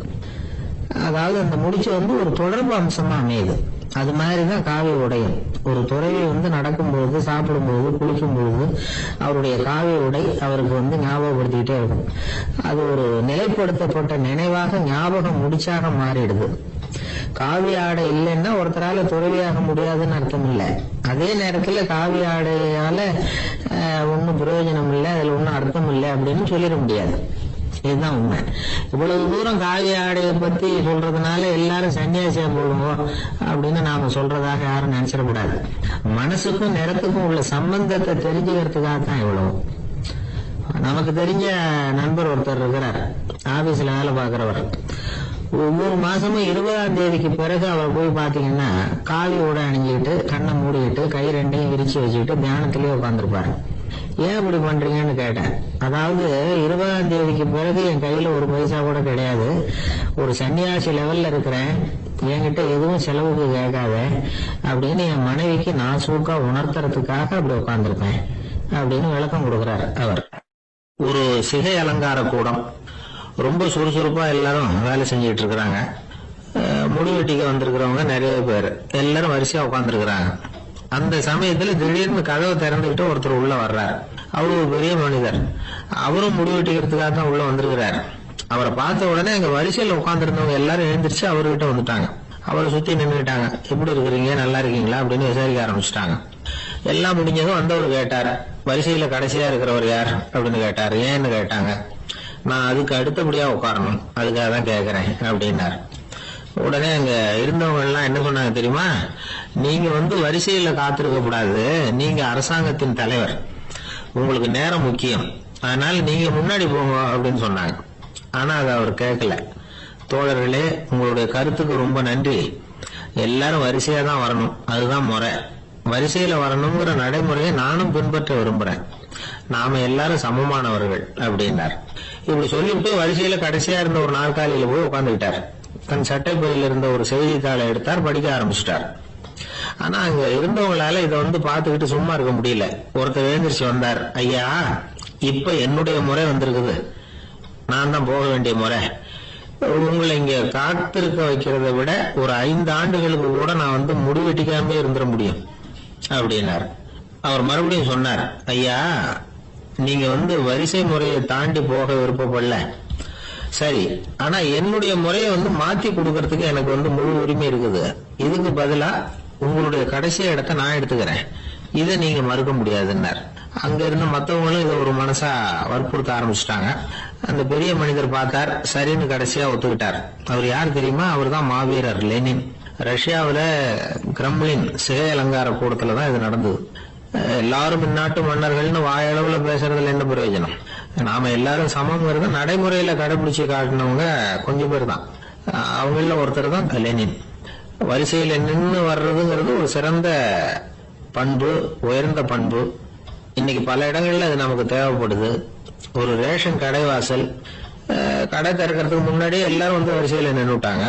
அதாவது அந்த முடிச்சு வந்து ஒரு தொடர்பு அம்சமா அமையுது. அது மாதிரிதான் காவி உடையும். ஒரு துறவி வந்து நடக்கும்போது, சாப்பிடும்போது, குளிக்கும்போது அவருடைய காவி உடை அவருக்கு வந்து ஞாபகப்படுத்திக்கிட்டே இருக்கும். அது ஒரு நிலைப்படுத்தப்பட்ட நினைவாக ஞாபகம் முடிச்சாக மாறிடுது. காவி ஆடை இல்லைன்னா ஒருத்தரால துறவியாக முடியாதுன்னு அர்த்தம் இல்லை. அதே நேரத்துல காவி ஆடையால ஒன்னும் பிரயோஜனம் இல்லை, அதுல ஒன்னும் அர்த்தம் இல்லை அப்படின்னு சொல்லிட முடியாது. இதுதான் உண்மை. இவ்வளவு தூரம் காவி ஆடையை பத்தி சொல்றதுனால எல்லாரும் சன்னியாசியா போடுவோம் அப்படின்னு நாம சொல்றதாக யாரும் நினைச்சிடக்கூடாது. மனசுக்கும் நிறத்துக்கும் உள்ள சம்பந்தத்தை தெரிஞ்சுக்கிறதுக்காக தான் இவ்வளவு. நமக்கு தெரிஞ்ச நண்பர் ஒருத்தர் இருக்கிறார், ஆபீஸ்ல வேலை பார்க்கிறவர். ஒவ்வொரு மாசமும் 20ஆம் தேதிக்கு பிறகு அவர் போய் பாத்தீங்கன்னா காவி உடை அணிஞ்சுக்கிட்டு, கண்ணை மூடிக்கிட்டு, கை ரெண்டையும் விரிச்சு வச்சுக்கிட்டு தியானத்திலேயே உட்காந்துருப்பாரு. ஏன் இப்படி பண்றீங்கன்னு கேட்டேன். அதாவது 20ஆம் தேதிக்கு பிறகு என் கையில ஒரு பைசா கூட கிடையாது, ஒரு சன்னியாசி லெவல்ல இருக்கிறேன், என்கிட்ட எதுவும் செலவுக்கு கேட்காத அப்படின்னு என் மனைவிக்கு நான் சூக்கா உணர்த்துறதுக்காக அப்படி உட்காந்துருப்பேன் அப்படின்னு விளக்கம் கொடுக்கிறார் அவர். ஒரு சிகை அலங்கார கூடம், ரொம்ப சுறுசுறுப்பா எல்லாரும் வேலை செஞ்சிட்டு இருக்கிறாங்க. முடிவெட்டிக்க வந்திருக்கிறவங்க நிறைய பேர், எல்லாரும் வரிசையா உட்காந்துருக்கிறாங்க. அந்த சமயத்துல திடீர்னு கதவை திறந்துகிட்டு ஒருத்தர் உள்ள வர்றாரு. அவரு ஒரு பெரிய மனிதர், அவரும் முடிவெட்டிக்கிறதுக்காக தான் உள்ள வந்திருக்கிறாரு. அவரை பார்த்த உடனே எங்க வரிசையில உட்காந்துருந்தவங்க எல்லாரும் எழுந்திரிச்சு அவர்கிட்ட வந்துட்டாங்க. அவரை சுத்தி நின்றுட்டாங்க. எப்படி இருக்கிறீங்க, நல்லா இருக்கீங்களா அப்படின்னு விசாரிக்க ஆரம்பிச்சுட்டாங்க. எல்லாம் முடிஞ்சதும் வந்தவர் கேட்டாரு, வரிசையில கடைசியா இருக்கிறவர் யார் அப்படின்னு கேட்டாரு. ஏன்னு கேட்டாங்க. நான் அதுக்கு அடுத்தபடியா உட்காரணும், அதுக்காக தான் கேட்கிறேன் அப்படின்னாரு. உடனே அங்க இருந்தவங்க எல்லாம் என்ன சொன்னாங்க தெரியுமா, நீங்க வந்து வரிசையில காத்திருக்க கூடாது, நீங்க அரசாங்கத்தின் தலைவர், உங்களுக்கு நேரம் முக்கியம், அதனால நீங்க முன்னாடி போங்க அப்படின்னு சொன்னாங்க. ஆனா அதை அவர் கேட்கல. தோழர்களே, உங்களுடைய கருத்துக்கு ரொம்ப நன்றி, எல்லாரும் வரிசையா தான் வரணும், அதுதான் முறை, வரிசையில வரணுங்கிற நடைமுறையை நானும் பின்பற்ற விரும்புறேன், நாம எல்லாரும் சமமானவர்கள் அப்படின்னார். இப்படி சொல்லிவிட்டு வரிசையில கடைசியா இருந்த ஒரு நாற்காலியில போய் உட்கார்ந்துகிட்டார். தன் சட்டைப்பையில இருந்த ஒரு செய்தித்தாளை எடுத்தார், படிக்க ஆரம்பிச்சுட்டார். ஆனா அங்க இருந்தவங்களால இதை வந்து பாத்துக்கிட்டு சும்மா இருக்க முடியல. ஒருத்தர் எழுந்திரிச்சு வந்தார். ஐயா, இப்ப என்னுடைய முறை வந்திருக்குது, நான் தான் போக வேண்டிய முறை, உங்களை இங்க காத்திருக்க வைக்கிறத விட ஒரு 5 ஆண்டுகளுக்கு கூட நான் வந்து முடிவெட்டிக்காம இருந்துட முடியும் அப்படின்னார். அவர் மறுபடியும் சொன்னார், ஐயா, நீங்க வந்து வரிசை முறையை தாண்டி போக விருப்பப்படல, சரி, ஆனா என்னுடைய முறையை வந்து மாத்தி கொடுக்கறதுக்கு எனக்கு வந்து முழு உரிமை இருக்குது, இதுக்கு பதிலா உங்களுடைய கடைசி இடத்தை நான் எடுத்துக்கிறேன், இதை நீங்க மறுக்க முடியாதுன்னார். அங்க இருந்த மத்தவங்களும் இதை ஒரு மனசா வற்புறுத்த ஆரம்பிச்சுட்டாங்க. அந்த பெரிய மனிதர் பார்த்தார், சரின்னு கடைசியா ஒத்துக்கிட்டார். அவர் யார் தெரியுமா, அவர் தான் மாவீரர் லெனின். ரஷ்யாவில கிரெம்ளின் சிகை அலங்கார கூடத்துலதான் இது நடந்தது. எல்லாரும் இந்நாட்டு மன்னர்கள்னு வாயளவுல பேசுறதுல என்ன பிரயோஜனம், நாம எல்லாரும் சமங்கிறது நடைமுறையில கடைபிடிச்சு காட்டினவங்க கொஞ்சம் பேர் தான். அவங்கள ஒருத்தர் தான் லெனின். வரிசையில நின்று வர்றதுங்கிறது ஒரு சிறந்த பண்பு, உயர்ந்த பண்பு. இன்னைக்கு பல இடங்கள்ல அது நமக்கு தேவைப்படுது. ஒரு ரேஷன் கடைவாசல் கடை திறக்கிறதுக்கு முன்னாடியே எல்லாரும் வந்து வரிசையில நின்றுட்டாங்க.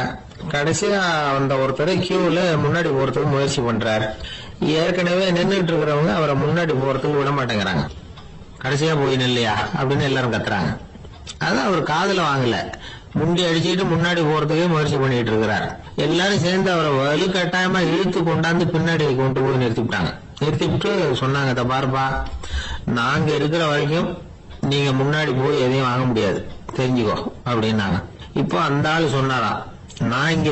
கடைசியா அந்த ஒருத்தர் கியூல முன்னாடி போறதுக்கு முயற்சி பண்றாரு. ஏற்கனவே நின்றுட்டு இருக்கிறவங்க அவரை முன்னாடி போறதுக்கு விட மாட்டேங்கிறாங்க. கடைசியா போய் நில்லையா அப்படின்னு எல்லாரும் கத்துறாங்க. அது அவர் காதுல வாங்கல. முண்டி அடிச்சுட்டு முன்னாடி போறதுக்கே முயற்சி பண்ணிட்டு இருக்கிறார். எல்லாரும் சேர்ந்து அவரை வலுக்கட்டாயமா இழுத்து கொண்டாந்து பின்னாடி கொண்டு போய் நிறுத்திவிட்டாங்க. நிறுத்திவிட்டு சொன்னாங்க, "இத பாருப்பா, நாங்க இருக்கிற வரைக்கும் நீங்க முன்னாடி போய் எதையும் வாங்க முடியாது, தெரிஞ்சுக்கோ" அப்படின்னாங்க. இப்போ அந்த ஆளு சொன்னாராம், "நான் இங்க